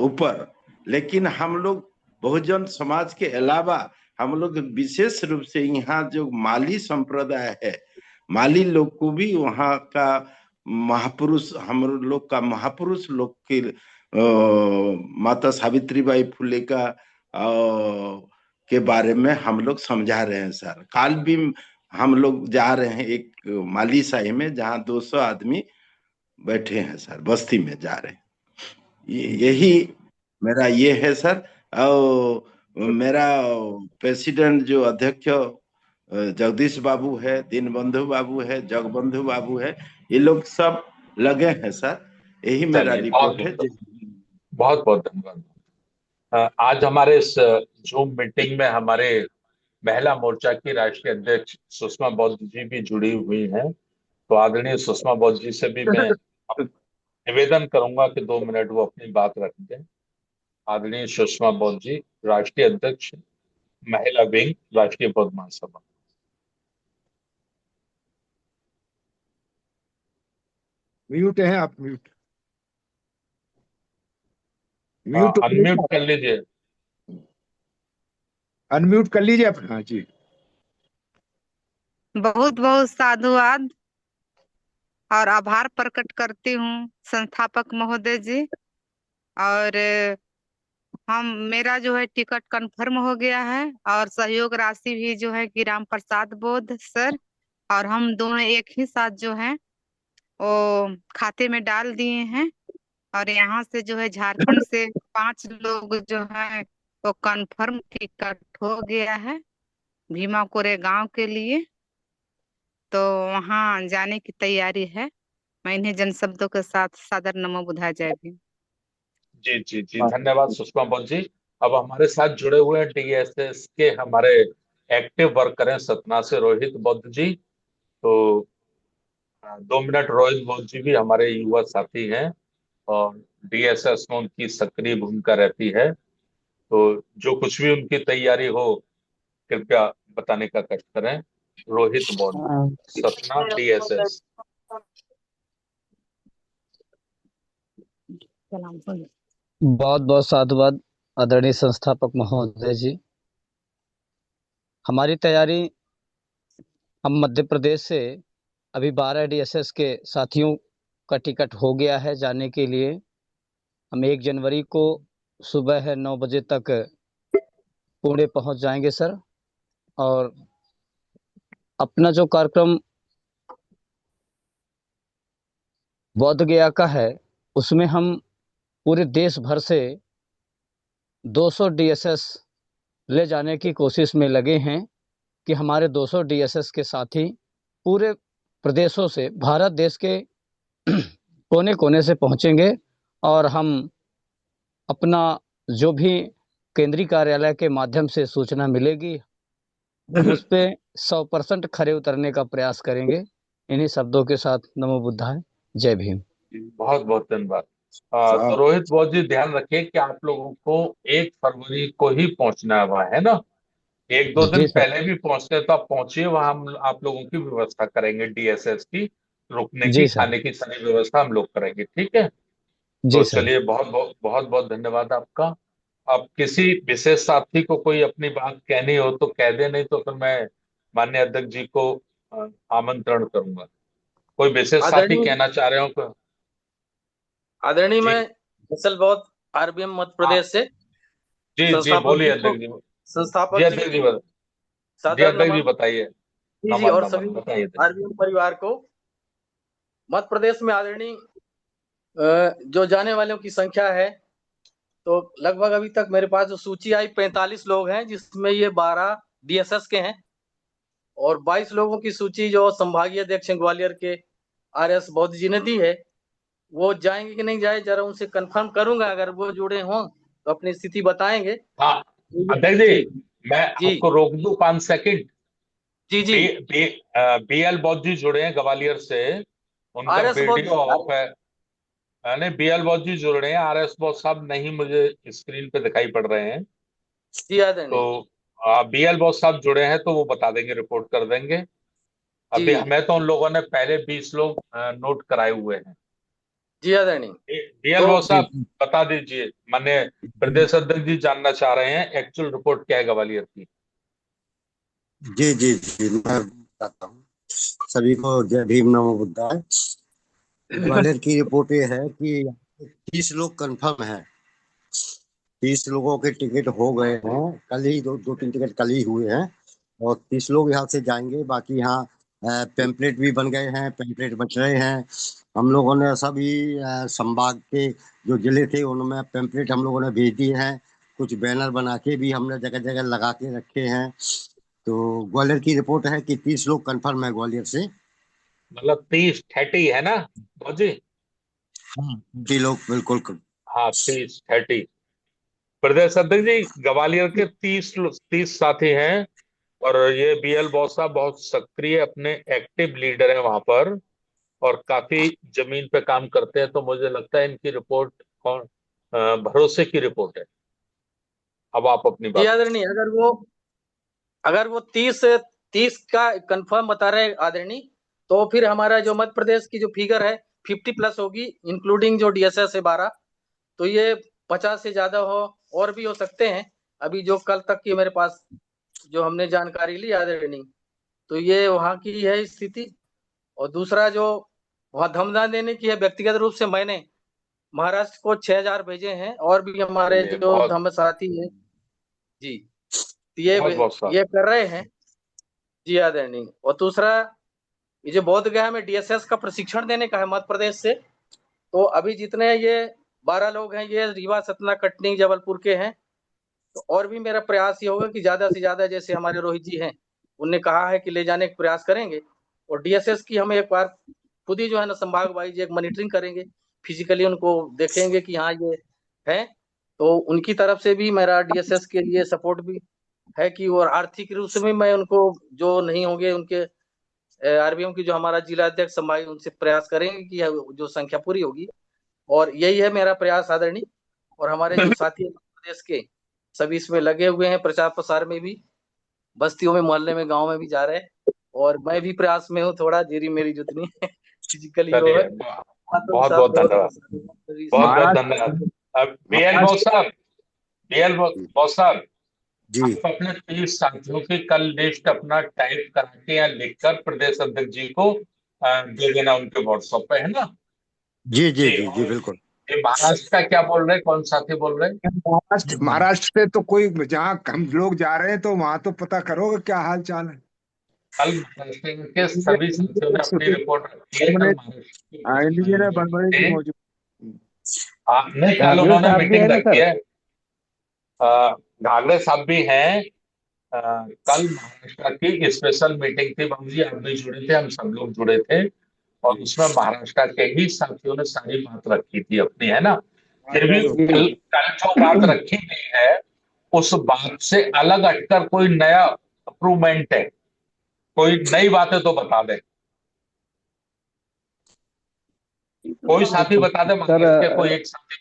ऊपर, लेकिन हम लोग बहुजन समाज के अलावा हम लोग विशेष रूप से यहाँ जो माली संप्रदाय है, माली लोग को भी वहाँ का महापुरुष, हम लोग का महापुरुष लोग के माता सावित्रीबाई फुले का के बारे में हम लोग समझा रहे हैं सर। काल भी हम लोग जा रहे हैं एक माली शाही में जहाँ 200 आदमी बैठे हैं सर, बस्ती में जा रहे हैं। यही मेरा ये है सर। और मेरा प्रेसिडेंट जो अध्यक्ष जगदीश बाबू है, दीनबंधु बाबू है, जगबंधु बाबू है, ये लोग सब लगे हैं सर। यही मेरा रिपोर्ट है। बहुत बहुत धन्यवाद। आज हमारे इस जूम मीटिंग में हमारे महिला मोर्चा की राष्ट्रीय अध्यक्ष सुषमा बौद्ध जी भी जुड़ी हुई हैं। तो आदरणीय सुषमा बौद्ध जी से भी मैं निवेदन करूंगा कि 2 मिनट वो अपनी बात रख दें। आदरणीय सुषमा बौद्ध जी, राष्ट्रीय अध्यक्ष महिला विंग, राष्ट्रीय बौद्ध महासभा। म्यूट है आप, म्यूट अनम्यूट कर लीजिए, अनम्यूट कर लीजिए आप। हाँ जी। बहुत बहुत साधुवाद और आभार प्रकट करती हूँ संस्थापक महोदय जी। और मेरा जो है टिकट कंफर्म हो गया है और सहयोग राशि भी जो है कि राम प्रसाद बोध सर और हम दोनों एक ही साथ जो है वो खाते में डाल दिए हैं। और यहाँ से जो है झारखंड से 5 लोग जो है वो कंफर्म टिकट हो गया है भीमा कोरे गांव के लिए। तो वहाँ जाने की तैयारी है। मैं इन्हें जन शब्दों के साथ सादर नमो बुधाय जय भीम। जी जी जी, धन्यवाद सुषमा बौद्ध जी। अब हमारे साथ जुड़े हुए हैं डीएसएस के हमारे एक्टिव वर्कर हैं सतना से रोहित बौद्ध जी। तो 2 मिनट रोहित बौद्ध जी भी हमारे युवा साथी हैं और डीएसएस में उनकी सक्रिय भूमिका रहती है। तो जो कुछ भी उनकी तैयारी हो कृपया बताने का कष्ट करें। रोहित बौद्ध, सतना डीएसएस। बहुत बहुत साधुवाद आदरणीय संस्थापक महोदय जी। हमारी तैयारी, हम मध्य प्रदेश से अभी 12 डीएसएस के साथियों का टिकट हो गया है जाने के लिए। हम 1 जनवरी को सुबह 9 बजे तक पुणे पहुंच जाएंगे सर। और अपना जो कार्यक्रम बोध गया का है उसमें हम पूरे देश भर से 200 डीएसएस ले जाने की कोशिश में लगे हैं कि हमारे 200 डीएसएस के साथी पूरे प्रदेशों से, भारत देश के कोने कोने से पहुंचेंगे और हम अपना जो भी केंद्रीय कार्यालय के माध्यम से सूचना मिलेगी हम उस पे 100% खरे उतरने का प्रयास करेंगे। इन्हीं शब्दों के साथ नमो बुद्धाय, जय भीम। बहुत बहुत धन्यवाद। तो रोहित बौद्ध जी ध्यान रखिए कि आप लोगों को 1 फरवरी को ही पहुंचना हुआ है ना। 1-2 दिन पहले भी पहुंचते तो आप पहुंचिए, वहां हम आप लोगों की व्यवस्था करेंगे, डीएसएस की रुकने की, खाने की सारी व्यवस्था हम लोग करेंगे, ठीक है। तो चलिए, बहुत बहुत धन्यवाद आपका। अब किसी विशेष साथी को कोई अपनी बात कहनी हो तो कह दे, नहीं तो फिर मैं माननीय अध्यक्ष जी को आमंत्रण करूंगा। कोई विशेष साथी कहना चाह रहे हो? आदरणीय, मैं कुशल बौद्ध, आरबीएम मध्य प्रदेश से। जी बोलिए अध्यक्ष जी। संस्थापक जी अध्यक्ष जी बताइए। जी और सभी आरबीएम परिवार को। मध्य प्रदेश में आदरणीय जो जाने वालों की संख्या है तो लगभग अभी तक मेरे पास जो सूची आई 45 लोग हैं, जिसमें ये 12 डीएसएस के हैं और 22 लोगों की सूची जो संभागीय अध्यक्ष ग्वालियर के आरएस बौद्ध जी ने दी है। वो जाएंगे कि नहीं जाए, जरा उनसे कंफर्म करूंगा। अगर वो जुड़े हों तो अपनी स्थिति बताएंगे। हाँ अध्यक्ष जी, मैं जी आपको रोक दूं 5 सेकंड। जी जी। बीएल बौद्ध जी जुड़े हैं ग्वालियर से, उनका आर एस वीडियो ऑफ है। नहीं, बीएल बौद्ध जी जुड़ रहे हैं, आरएस बौद्ध साहब नहीं मुझे स्क्रीन पे दिखाई पड़ रहे हैं। जी आदरणीय। तो बीएल बौद्ध साहब जुड़े हैं तो वो बता देंगे, रिपोर्ट कर देंगे। अभी जी हमें तो उन लोगों ने पहले 20 लोग नोट कराए हुए हैं। जी आदरणीय। बीएल बौद्ध साहब बता दीजिए, माननीय प्रदेश अध्यक्ष जी जानना चाह रहे हैं एक्चुअल रिपोर्ट क्या है ग्वालियर की। जी जी जी, मैं बताता हूँ सभी को। जय भीम नमो बुद्धाय। ग्वालियर की रिपोर्ट ये है कि 30 लोग कंफर्म है। 30 लोगों के टिकट हो गए हैं, कल ही दो तीन टिकट कल ही हुए हैं, और 30 लोग यहाँ से जाएंगे। बाकी यहाँ पेम्पलेट भी बन गए हैं, पेम्पलेट बच रहे हैं। हम लोगों ने सभी संभाग के जो जिले थे उनमें पेम्पलेट हम लोगों ने भेज दिए हैं। कुछ बैनर बना के भी हमने जगह जगह लगा के रखे हैं। तो ग्वालियर की रिपोर्ट है कि 30 लोग कंफर्म है ग्वालियर से। मतलब 30 है ना बौद्ध जी? जी लोग बिल्कुल। हाँ 30 प्रदेश अध्यक्ष जी, ग्वालियर के 30 साथी हैं, और ये बीएल बौद्ध साहब बहुत सक्रिय अपने एक्टिव लीडर हैं वहां पर, और काफी जमीन पे काम करते हैं। तो मुझे लगता है इनकी रिपोर्ट भरोसे की रिपोर्ट है। अब आप अपनी जी बात। आदरणीय, अगर वो 30 का कंफर्म बता रहे आदरणीय, तो फिर हमारा जो मध्य प्रदेश की जो फिगर है 50+ होगी, इंक्लूडिंग जो डीएसएस है 12। तो ये 50 से ज्यादा हो, और भी हो सकते हैं। अभी जो कल तक की मेरे पास जो हमने जानकारी ली आदरणीय, तो ये वहाँ की है स्थिति। और दूसरा जो वहाँ धमदान देने की है, व्यक्तिगत रूप से मैंने महाराष्ट्र को 6000 भेजे हैं, और भी हमारे जो धम्म साथी है जी ये बहुत ये कर रहे हैं। जी आदरणीय। और दूसरा ये जो बोध गया में डीएसएस का प्रशिक्षण देने का है मध्य प्रदेश से, तो अभी जितने ये 12 लोग हैं ये रीवा, सतना, कटनी, जबलपुर के हैं। तो और भी मेरा प्रयास ये होगा कि ज्यादा से ज्यादा, जैसे हमारे रोहित जी हैं उनने कहा है कि ले जाने का प्रयास करेंगे। और डीएसएस की हम एक बार खुद ही जो है ना संभाग वाइज एक मॉनिटरिंग करेंगे, फिजिकली उनको देखेंगे कि हाँ ये है। तो उनकी तरफ से भी मेरा डीएसएस के लिए सपोर्ट भी है कि, और आर्थिक रूप से भी मैं उनको जो नहीं होंगे उनके आरबीएम की जो हमारा जिला अध्यक्ष संभाई उनसे प्रयास करेंगे कि जो संख्या पूरी होगी। और यही है मेरा प्रयास आदरणीय। और हमारे जो साथी प्रदेश के सभी इसमें लगे हुए हैं, प्रचार प्रसार में भी, बस्तियों में, मोहल्ले में, गांव में भी जा रहे हैं। और मैं भी प्रयास में हूँ, थोड़ा देरी मेरी जितनी फिजिकली वो है। बहुत बहुत धन्यवाद, बहुत बहुत धन्यवाद। बीएल बौद्ध साहब जी, आप अपने 30 साथियों की कल लिस्ट अपना टाइप करा के या लिखकर प्रदेश अध्यक्ष जी को दे देना, उनके व्हाट्सएप पे, है ना? जी जी जी जी बिल्कुल। ये महाराष्ट्र का क्या बोल रहे हैं, कौन साथी बोल रहे हैं? महाराष्ट्र से तो कोई, जहाँ हम लोग जा रहे हैं तो वहां तो पता करोगे क्या हाल चाल है। कल महाराष्ट्र के सभी साथियों ने अपनी रिपोर्ट रखी है। नहीं, कल उन्होंने मीटिंग रखी है। घागरे साहब भी हैं। कल महाराष्ट्र की स्पेशल मीटिंग थी, बाबू जी आप भी जुड़े थे, हम सब लोग जुड़े थे, और उसमें महाराष्ट्र के ही साथियों ने सारी बात रखी थी अपनी, है ना? फिर भी कल जो बात रखी गई है उस बात से अलग हटकर कोई नया अप्रूवमेंट है, कोई नई बातें तो बता दे, कोई साथी बता दे महाराष्ट्र के, कोई एक साथी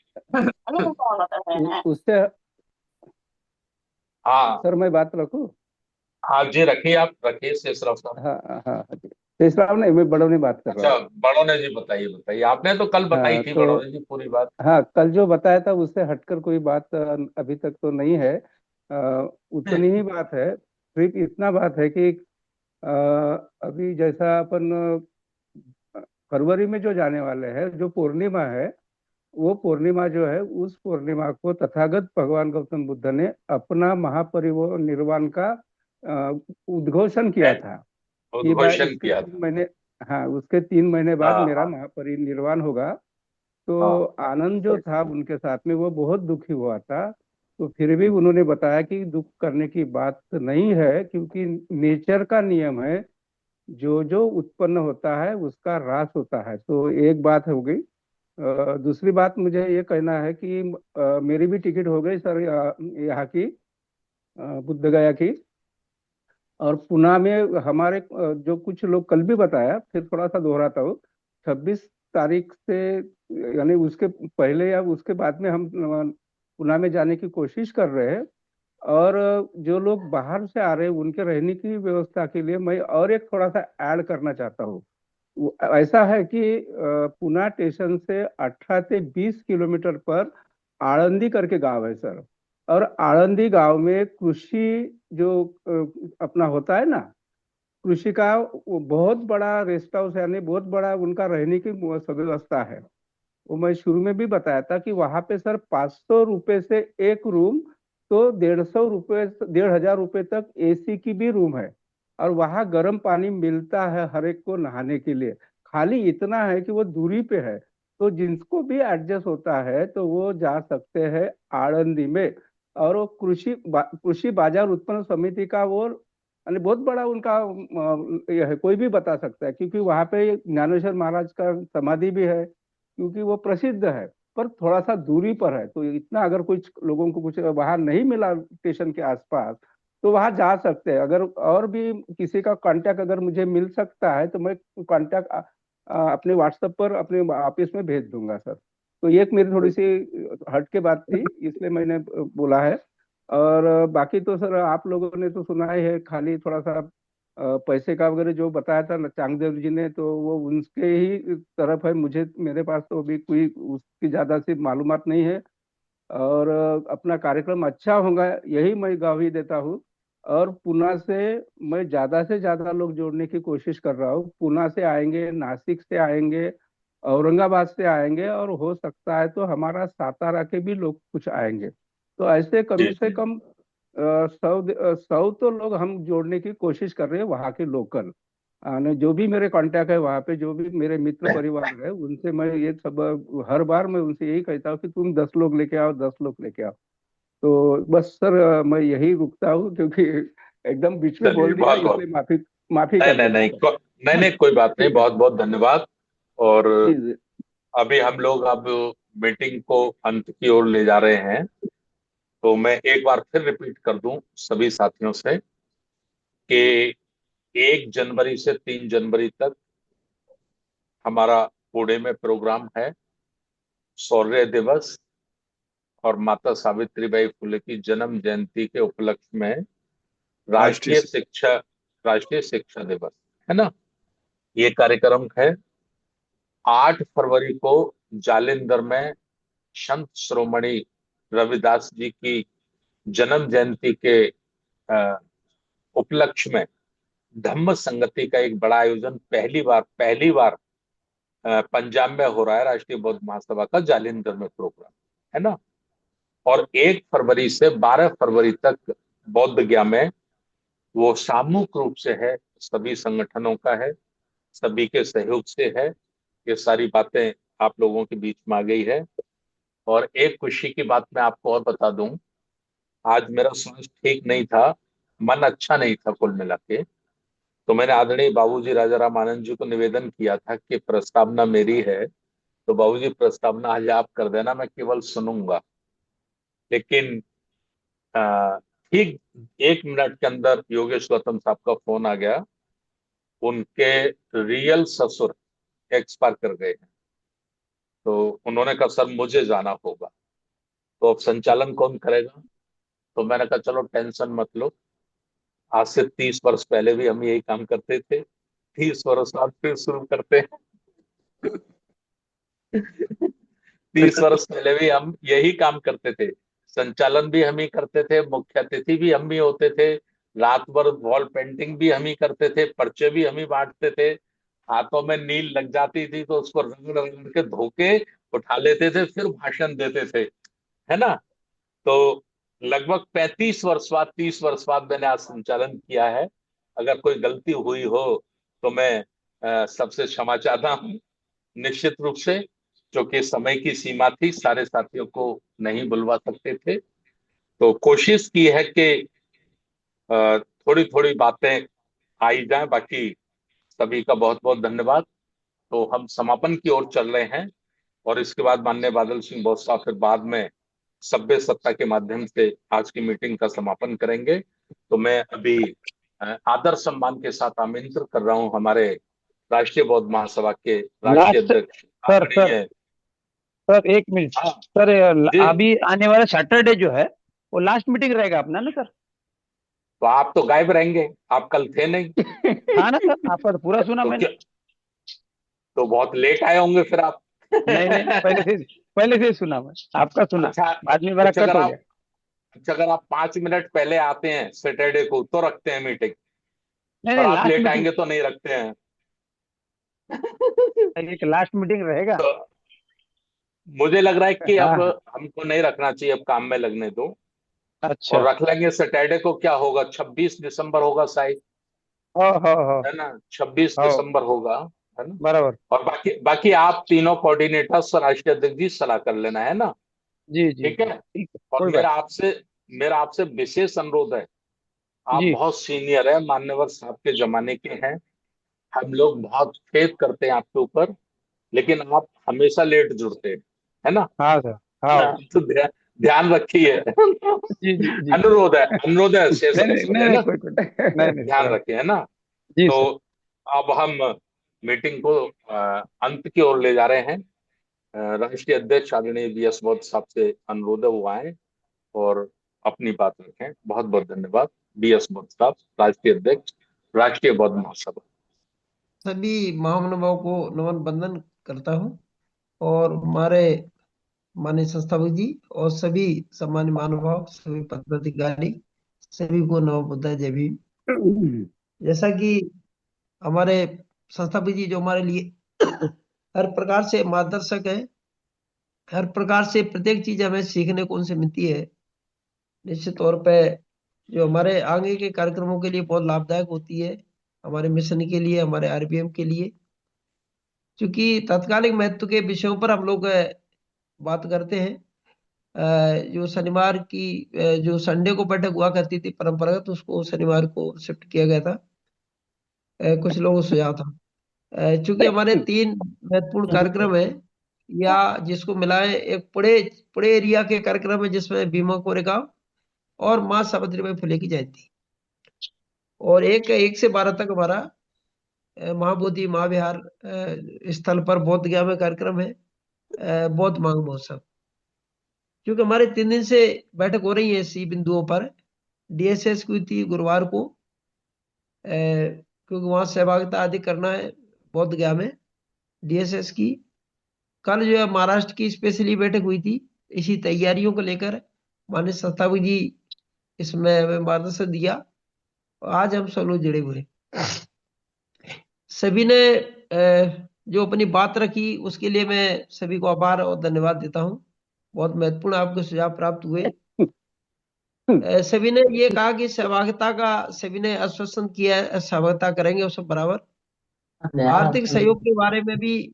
उससे। हाँ सर मैं बात रखूं? हाँ जी, रखिए, आप रखिए शेषराव साहब। हाँ शेषराव नहीं, मैं बड़ों ने बात कर रहा हूँ। अच्छा बड़ों जी, बताइए, आपने तो कल बताई थी तो बड़ों जी पूरी बात। हाँ, कल जो बताया था उससे हटकर कोई बात अभी तक तो नहीं है। उतनी ही बात है, सिर्फ इतना बात है कि अभी जैसा अपन फरवरी में जो जाने वाले हैं, जो पूर्णिमा है, वो पूर्णिमा जो है, उस पूर्णिमा को तथागत भगवान गौतम बुद्ध ने अपना महापरिनिर्वाण का उद्घोषण किया था। उद्घोषण किया था। 3 महीने, हाँ, उसके 3 महीने बाद मेरा महापरिनिर्वाण होगा। तो आनंद जो था उनके साथ में, वो बहुत दुखी हुआ था। तो फिर भी उन्होंने बताया कि दुख करने की बात नहीं है, क्योंकि नेचर का नियम है, जो जो उत्पन्न होता है उसका ह्रास होता है। तो एक बात हो गई। दूसरी बात मुझे ये कहना है कि मेरी भी टिकट हो गई सर, यहाँ की बुद्ध गया की। और पुणे में हमारे जो कुछ लोग कल भी बताया, फिर थोड़ा सा दोहराता हूँ। 26 तारीख से, यानी उसके पहले या उसके बाद में हम पुणे में जाने की कोशिश कर रहे हैं। और जो लोग बाहर से आ रहे हैं उनके रहने की व्यवस्था के लिए मैं और एक थोड़ा सा ऐड करना चाहता हूँ। ऐसा है कि पुणे स्टेशन से 18 से 20 किलोमीटर पर आळंदी करके गांव है सर। और आळंदी गांव में कृषि जो अपना होता है ना, कृषि का वो बहुत बड़ा रेस्ट हाउस है, यानी बहुत बड़ा उनका रहने की व्यवस्था है। वो मैं शुरू में भी बताया था कि वहां पे सर 500 रुपए से एक रूम, तो 150 रुपए 1,500 रुपए तक एसी की भी रूम है। और वहां गर्म पानी मिलता है हर एक को नहाने के लिए। खाली इतना है कि वो दूरी पे है, तो जिनको भी एडजस्ट होता है तो वो जा सकते हैं आळंदी में। और वो कृषि बाजार उत्पन्न समिति का वो यानी बहुत बड़ा उनका यह है, कोई भी बता सकता है, क्योंकि वहां पे ज्ञानेश्वर महाराज का समाधि भी है, क्योंकि वो प्रसिद्ध है। पर थोड़ा सा दूरी पर है, तो इतना अगर कुछ लोगों को कुछ वहां नहीं मिला स्टेशन के आसपास, तो वहां जा सकते हैं। अगर और भी किसी का कांटेक्ट अगर मुझे मिल सकता है तो मैं कांटेक्ट अपने व्हाट्सएप पर अपने ऑफिस में भेज दूंगा सर। तो ये एक मेरी थोड़ी सी हट के बात थी, इसलिए मैंने बोला है। और बाकी तो सर आप लोगों ने तो सुना ही है, खाली थोड़ा सा पैसे का वगैरह जो बताया था चांगदेव जी ने, तो वो उनके ही तरफ है। मुझे मेरे पास तो अभी कोई उसकी ज्यादा सी मालूमात नहीं है। और अपना कार्यक्रम अच्छा होगा यही मैं गवाही देता हूँ। और पुणे से मैं ज्यादा से ज्यादा लोग जोड़ने की कोशिश कर रहा हूँ। पुणे से आएंगे, नासिक से आएंगे, औरंगाबाद से आएंगे, और हो सकता है तो हमारा सातारा के भी लोग कुछ आएंगे। तो ऐसे कम से कम 100 तो लोग हम जोड़ने की कोशिश कर रहे हैं, वहाँ के लोकल। जो भी मेरे कांटेक्ट है वहाँ पे, जो भी मेरे मित्र परिवार है, उनसे मैं ये सब हर बार मैं उनसे यही कहता हूँ कि तुम 10 लोग लेके आओ, 10 लोग लेके आओ। तो बस सर मैं यही रुकता हूँ, क्योंकि एकदम बीच में चलिए बोल दिया, बहुत बहुत इसलिए माफी माफी नहीं कर नहीं देना नहीं सर। नहीं नहीं, कोई बात नहीं, ठीक है बहुत बहुत धन्यवाद। और जी जी। अभी हम लोग अब मीटिंग को अंत की ओर ले जा रहे हैं। तो मैं एक बार फिर रिपीट कर दूं सभी साथियों से कि 1 जनवरी से 3 जनवरी तक हमारा पुणे में प्रोग्राम है। शौर्य दिवस और माता सावित्रीबाई फुले की जन्म जयंती के उपलक्ष्य में राष्ट्रीय राष्ट्रीय शिक्षा दिवस है ना, ये कार्यक्रम है। 8 फरवरी को जालिंधर में संत शिरोमणि रविदास जी की जन्म जयंती के उपलक्ष्य में धम्म संगति का एक बड़ा आयोजन पहली बार पंजाब में हो रहा है। राष्ट्रीय बौद्ध महासभा का जालिंधर में प्रोग्राम है ना। और 1 फरवरी से 12 फरवरी तक बौद्ध गया में वो सामूहिक रूप से है, सभी संगठनों का है, सभी के सहयोग से है। ये सारी बातें आप लोगों के बीच में आ गई है। और एक खुशी की बात मैं आपको और बता दूं, आज मेरा स्वास्थ्य ठीक नहीं था, मन अच्छा नहीं था कुल मिला के। तो मैंने आदरणीय बाबूजी राजाराम आनंद जी को निवेदन किया था कि प्रस्तावना मेरी है, तो बाबूजी प्रस्तावना आज आप कर देना, मैं केवल सुनूंगा। लेकिन ठीक 1 मिनट के अंदर योगेश गौतम साहब का फोन आ गया, उनके रियल ससुर एक्सपायर कर गए हैं। तो उन्होंने कहा सर मुझे जाना होगा, तो अब संचालन कौन करेगा। तो मैंने कहा चलो टेंशन मत लो, आज से 30 वर्ष पहले भी हम यही काम करते थे, 30 वर्ष बाद फिर शुरू करते हैं। 30 वर्ष पहले भी हम यही काम करते थे, संचालन भी हम ही करते थे, मुख्य अतिथि भी हम ही होते थे, रात भर वॉल पेंटिंग भी हम ही करते थे, पर्चे भी हम ही बांटते थे। हाथों में नील लग जाती थी तो उसको रगड़ रगड़ के धोके उठा लेते थे, फिर भाषण देते थे, है ना। तो लगभग 35 वर्ष बाद 30 वर्ष बाद मैंने आज संचालन किया है। अगर कोई गलती हुई हो तो मैं सबसे क्षमा चाहता हूँ निश्चित रूप से, क्योंकि समय की सीमा थी, सारे साथियों को नहीं बुलवा सकते थे। तो कोशिश की है कि थोड़ी थोड़ी बातें आई जाए। बाकी सभी का बहुत बहुत धन्यवाद। तो हम समापन की ओर चल रहे हैं। और इसके बाद माननीय बादल सिंह बोस्सा फिर बाद में सभ्य सत्ता के माध्यम से आज की मीटिंग का समापन करेंगे। तो मैं अभी आदर सम्मान के साथ आमंत्रित कर रहा हूं हमारे राष्ट्रीय बौद्ध महासभा के राष्ट्रीय लास्ट अध्यक्ष सर आदरणीय सर 1 मिनट हाँ सर, जी। अभी आने वाला सैटरडे जो है वो लास्ट मीटिंग रहेगा अपना ना सर? तो आप तो गायब रहेंगे, आप कल थे नहीं। हाँ ना सर, आपका तो पूरा सुना तो मैंने। तो बहुत लेट आए होंगे फिर आप। नहीं, पहले से ही सुना मैं, आपका सुना। अच्छा बाद में मेरा अच्छा, कट हो गया। अगर आप 5 मिनट पहले आते हैं सैटरडे को तो रखते हैं मीटिंग, नहीं और आप लास्ट लेट मीटिंग, आएंगे तो नहीं रखते हैं। एक लास्ट मीटिंग रहेगा। तो मुझे लग रहा है कि हाँ अब हाँ, हमको नहीं रखना चाहिए, अब काम में लगने दो, अच्छा। और रख लेंगे सैटरडे को। क्या होगा, 26 दिसंबर होगा शायद, हो है ना? 26 हो दिसंबर होगा, है ना? बराबर। और बाकी बाकी आप तीनों कोऑर्डिनेटर्स राष्ट्रीय अध्यक्ष जी सलाह कर लेना, है ना? जी जी ठीक जी, है। ठीक है, और कोई बात मेरा आपसे विशेष अनुरोध है, आप जी। बहुत सीनियर है, मान्यवर साहब के जमाने के हैं, हम लोग बहुत फेथ करते हैं आपके ऊपर, लेकिन आप हमेशा लेट जुड़ते हैं, है ना? हाँ सर, हाँ तो ध्यान रखिए। जी जी जी। अनुरोध है नहीं सेशन नहीं से, नहीं है नहीं, ना? कोई नहीं ध्यान बराबर। रखिए, है ना? जी तो सर। अब हम मीटिंग को अंत की ओर ले जा रहे हैं। राष्ट्रीय अध्यक्ष आदरणीय BS बौद्ध साहब से अनुरोध है वो आए और अपनी बात रखें। बहुत बहुत धन्यवाद। BS बौद्ध साहब, राष्ट्रीय अध्यक्ष राष्ट्रीय बौद्ध महासभा। सभी महानुभावों को नमन बंदन करता हूँ, और हमारे माननीय संस्थापक जी और सभी सम्मानित महानुभाव, सभी पदाधिकारी, सभी को नमो बुद्धाय, जय भीम। जैसा कि हमारे संस्थापक जी जो हमारे लिए हर प्रकार से मार्गदर्शक है, हर प्रकार से प्रत्येक चीज हमें सीखने को उनसे मिलती है, निश्चित तौर पे जो हमारे आगे के कार्यक्रमों के लिए बहुत लाभदायक होती है, हमारे मिशन के लिए, हमारे RBM के लिए। क्योंकि तात्कालिक महत्व के विषयों पर हम लोग बात करते हैं। जो शनिवार की जो संडे को बैठक हुआ करती थी परंपरागत, उसको शनिवार को शिफ्ट किया गया था। कुछ लोगों को सुझाव था, चूंकि हमारे 3 महत्वपूर्ण कार्यक्रम है, या जिसको मिलाए एक पुणे पुणे एरिया के कार्यक्रम है, जिसमें भीमा कोरेगांव और माँ सावित्रीबाई फुले की जयंती, और एक से 12 तक हमारा महाबोधि महाविहार स्थल पर बौद्ध गया में कार्यक्रम है, बौद्ध मांग महोत्सव। क्योंकि हमारे 3 दिन से बैठक हो रही है इसी बिंदुओं पर। DSS की थी गुरुवार को, क्योंकि वहां सहभागिता आदि करना है बौद्ध गया में DSS की। कल जो है महाराष्ट्र की स्पेशली बैठक हुई थी, इसी तैयारियों को लेकर माननीय संस्थापक जी इसमें हमें मार्गदर्शन दिया, और आज हम सब लोग जुड़े हुए। सभी ने जो अपनी बात रखी उसके लिए मैं सभी को आभार और धन्यवाद देता हूँ। बहुत महत्वपूर्ण आपके सुझाव प्राप्त हुए। सभी ने ये कहा कि सहभागिता का सभी ने आश्वासन किया है, सहभागिता करेंगे, वो सब बराबर। आर्थिक सहयोग के बारे में भी,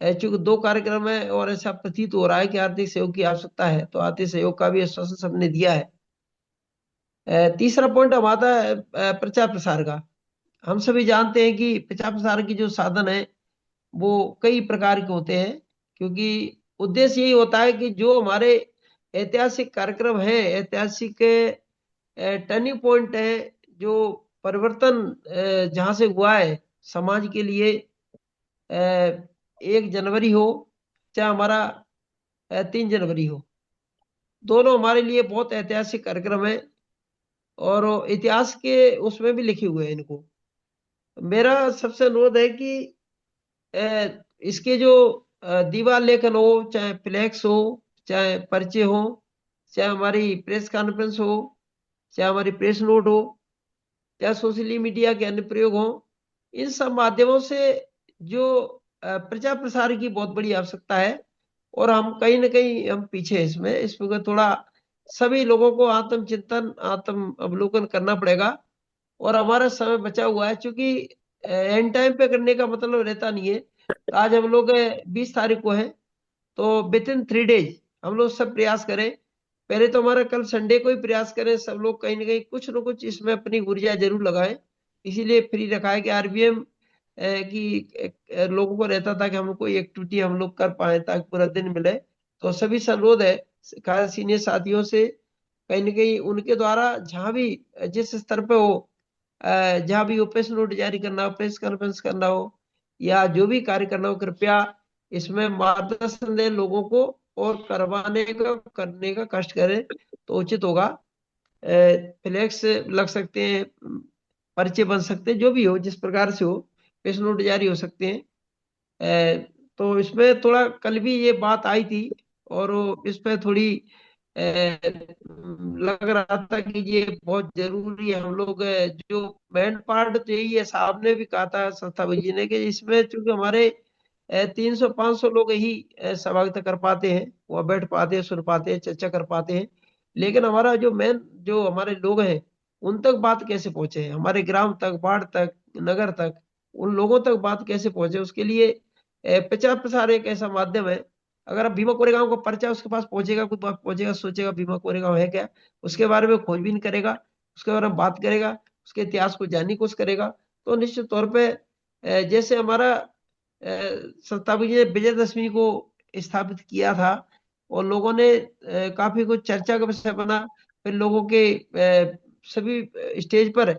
चूंकि 2 कार्यक्रम है और ऐसा प्रतीत हो रहा है कि आर्थिक सहयोग की आवश्यकता है, तो आर्थिक सहयोग का भी आश्वासन सबने दिया है। तीसरा पॉइंट हमारा प्रचार प्रसार का। हम सभी जानते हैं कि प्रचार प्रसार की जो साधन है वो कई प्रकार के होते हैं, क्योंकि उद्देश्य यही होता है कि जो हमारे ऐतिहासिक कार्यक्रम है, ऐतिहासिक टर्निंग पॉइंट है, जो परिवर्तन जहां से हुआ है समाज के लिए, 1 जनवरी हो चाहे हमारा 3 जनवरी हो, दोनों हमारे लिए बहुत ऐतिहासिक कार्यक्रम है, और इतिहास के उसमें भी लिखे हुए हैं इनको। मेरा सबसे अनुरोध है कि इसके जो दीवार लेखन हो, चाहे फ्लैक्स हो, चाहे पर्चे हो, चाहे हमारी प्रेस कॉन्फ्रेंस हो, चाहे हमारी प्रेस नोट हो, चाहे सोशल मीडिया के अन्य प्रयोग हो, इन सब माध्यमों से जो प्रचार प्रसार की बहुत बड़ी आवश्यकता है, और हम कहीं ना कहीं हम पीछे हैं इसमें थोड़ा सभी लोगों को आत्मचिंतन, आत्म अवलोकन करना पड़ेगा। और हमारा समय बचा हुआ है, क्योंकि एंड टाइम पे करने का मतलब रहता नहीं है। तो आज हम लोग 20 तारीख को है, तो विद इन 3 डेज हम लोग सब प्रयास करें। पहले तो हमारा कल संडे को ही प्रयास करें, सब लोग कहीं ना कहीं कुछ न कुछ इसमें अपनी ऊर्जा जरूर लगाएं। इसीलिए फ्री रखा है कि RBM कि लोगों को रहता था कि हम कोई एक्टिविटी हम लोग कर पाए ताकि पूरा दिन मिले। तो सभी से अनुरोध है खास सीनियर साथियों से, कहीं न कहीं उनके द्वारा जहाँ भी जिस स्तर पे हो, जहाँ भी ओपीएस नोट जारी करना हो, प्रेस कॉन्फ्रेंस करना हो या जो भी कार्य करना हो, कृपया इसमें मार्गदर्शन दें लोगों को और करने का कष्ट करें तो उचित होगा। फ्लैक्स लग सकते हैं, पर्चे बन सकते हैं, जो भी हो जिस प्रकार से हो, प्रेस नोट जारी हो सकते हैं। तो इसमें थोड़ा कल भी ये बात आई थी और इस पे थोड़ी लग रहा था कि ये बहुत जरूरी है। हम लोग जो मेन पार्ट तो यही है, साहब ने भी कहा था संस्था जी ने, कि इसमें चूंकि हमारे 300-500 लोग ही सहभागिता कर पाते हैं, वह बैठ पाते हैं, सुन पाते हैं, चर्चा कर पाते हैं। लेकिन हमारा जो मेन जो हमारे लोग हैं उन तक बात कैसे पहुंचे, हमारे ग्राम तक, वार्ड तक, नगर तक, उन लोगों तक बात कैसे पहुंचे, उसके लिए प्रचार प्रसार एक ऐसा माध्यम है। अगर आप भीमा कोरेगांव का पर्चा उसके पास पहुंचेगा, कोई बात पहुंचेगा, सोचेगा भीमा कोरेगांव है क्या, उसके बारे में खोजबीन करेगा, उसके बारे में बात करेगा, उसके इतिहास को जानने की कोशिश करेगा, तो निश्चित तौर पे जैसे हमारा संस्थापक जी ने विजयदशमी को स्थापित किया था और लोगों ने काफी कुछ चर्चा का विषय बना, फिर लोगों के सभी स्टेज पर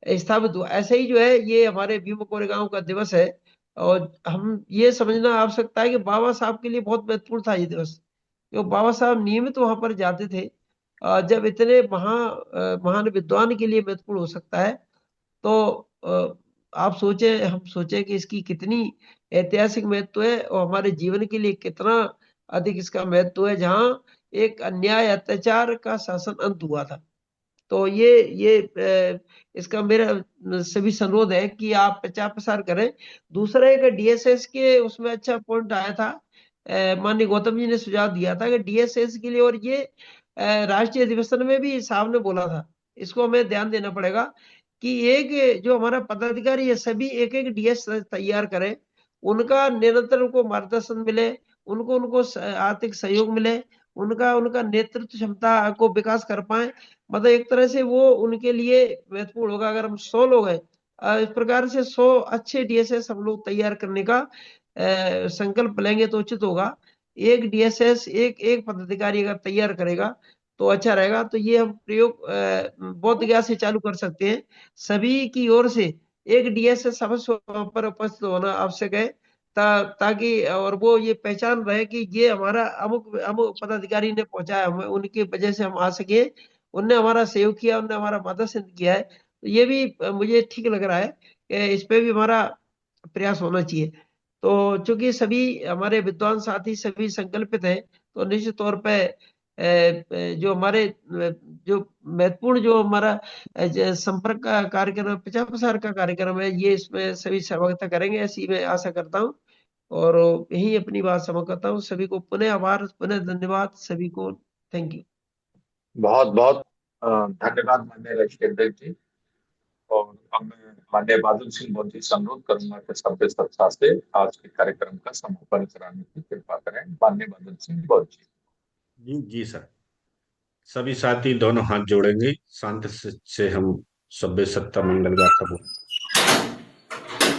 स्थापित हुआ। ऐसे ही जो है ये हमारे भीमा कोरेगांव का दिवस है और हम ये समझना आवश्यकता है कि बाबा साहब के लिए बहुत महत्वपूर्ण था ये दिवस, क्योंकि बाबा साहब नियमित वहां पर जाते थे। जब इतने महान विद्वान के लिए महत्वपूर्ण हो सकता है तो आप सोचे, हम सोचे कि इसकी कितनी ऐतिहासिक महत्व है और हमारे जीवन के लिए कितना अधिक इसका महत्व है, जहाँ एक अन्याय अत्याचार का शासन अंत हुआ था। तो ये इसका मेरा सभी से अनुरोध है कि आप प्रचार प्रसार करें। दूसरा एक डीएसएस के उसमें अच्छा पॉइंट आया था, माननीय गौतम जी ने सुझाव दिया था कि डीएसएस के लिए, और ये राष्ट्रीय अधिवेशन में भी साहब ने बोला था, इसको हमें ध्यान देना पड़ेगा कि एक जो हमारा पदाधिकारी है सभी एक एक डीएस तैयार करें, उनका निरंतर उनको मार्गदर्शन मिले, उनको आर्थिक सहयोग मिले, उनका नेतृत्व क्षमता को विकास कर पाए। मतलब एक तरह से वो उनके लिए महत्वपूर्ण होगा। अगर हम 100 लोग हैं, इस प्रकार से 100 अच्छे डीएसएस हम लोग तैयार करने का संकल्प लेंगे तो उचित होगा। एक डीएसएस एक पदाधिकारी अगर तैयार करेगा तो अच्छा रहेगा। तो ये हम प्रयोग बौद्ध गया से चालू कर सकते हैं। सभी की ओर से एक डीएसएस अवश्य वहां पर उपस्थित होना आवश्यक है, ताकि और वो ये पहचान रहे कि ये हमारा अमुक अमुक पदाधिकारी ने पहुंचाया, हमें उनकी वजह से हम आ सके, उनने हमारा सहयोग किया, उनने हमारा मार्गदर्शन किया है। तो ये भी मुझे ठीक लग रहा है कि इस पे भी हमारा प्रयास होना चाहिए। तो चूंकि सभी हमारे विद्वान साथी सभी संकल्पित हैं, तो निश्चित तौर पे जो हमारे जो महत्वपूर्ण जो हमारा संपर्क का कार्यक्रम, प्रचार प्रसार का कार्यक्रम है, ये इसमें सभी सहभागिता करेंगे ऐसी मैं आशा करता हूँ। और यही अपनी बात समाप्त करता हूँ। सभी को पुनः आभार, पुनः धन्यवाद सभी को। Thank you. बहुत बहुत धन्यवाद माननीय रजकेंद्र जी। और अब मैं माननीय बादल सिंह बहुत ही से अनुरोध करूंगा कि सभ्य सत्ता से आज के कार्यक्रम का समापन कराने की कृपा करें। माननीय बादल सिंह बहुत जी। जी सर, सभी साथी दोनों हाथ जोड़ेंगे, शांति से हम सभ्य सत्ता मंगल गाथा बोलें।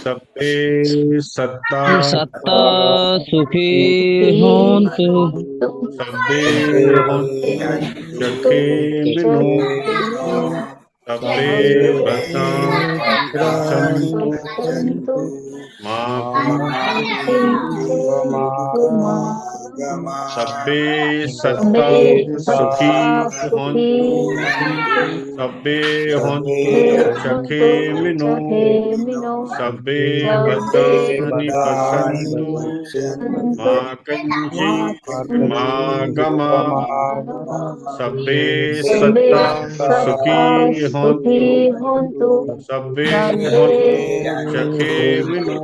सभ्य सत्ता सत्ता सुखी होन्तु, सभ्य चखे बिनु, सभ्य सन्तु सभ्य सत्ता सुखी होन्तु, सभ्य होन्तु चखे बिनु, सभ्य भद्राणि पश्यन्तु मा कञ्चित् मा गमा। सभ्य सत्ता सुखी होन्तु, सभ्य होन्तु चखे बिनु,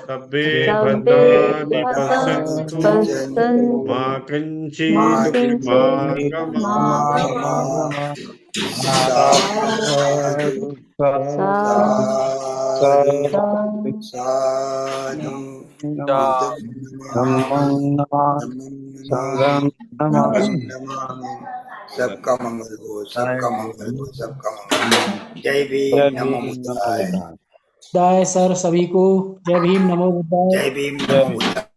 सभ्य भद्राणि पश्यन्तु मा कञ्चित् मा गमा। सबका मंगल हो, सबका मंगल हो, सबका मंगल। जय भीम, नमो बुद्धाय। बुद्धाय सर सभी को। जय भीम नमो बुद्धाय। जय भीम नमो बुद्धाय।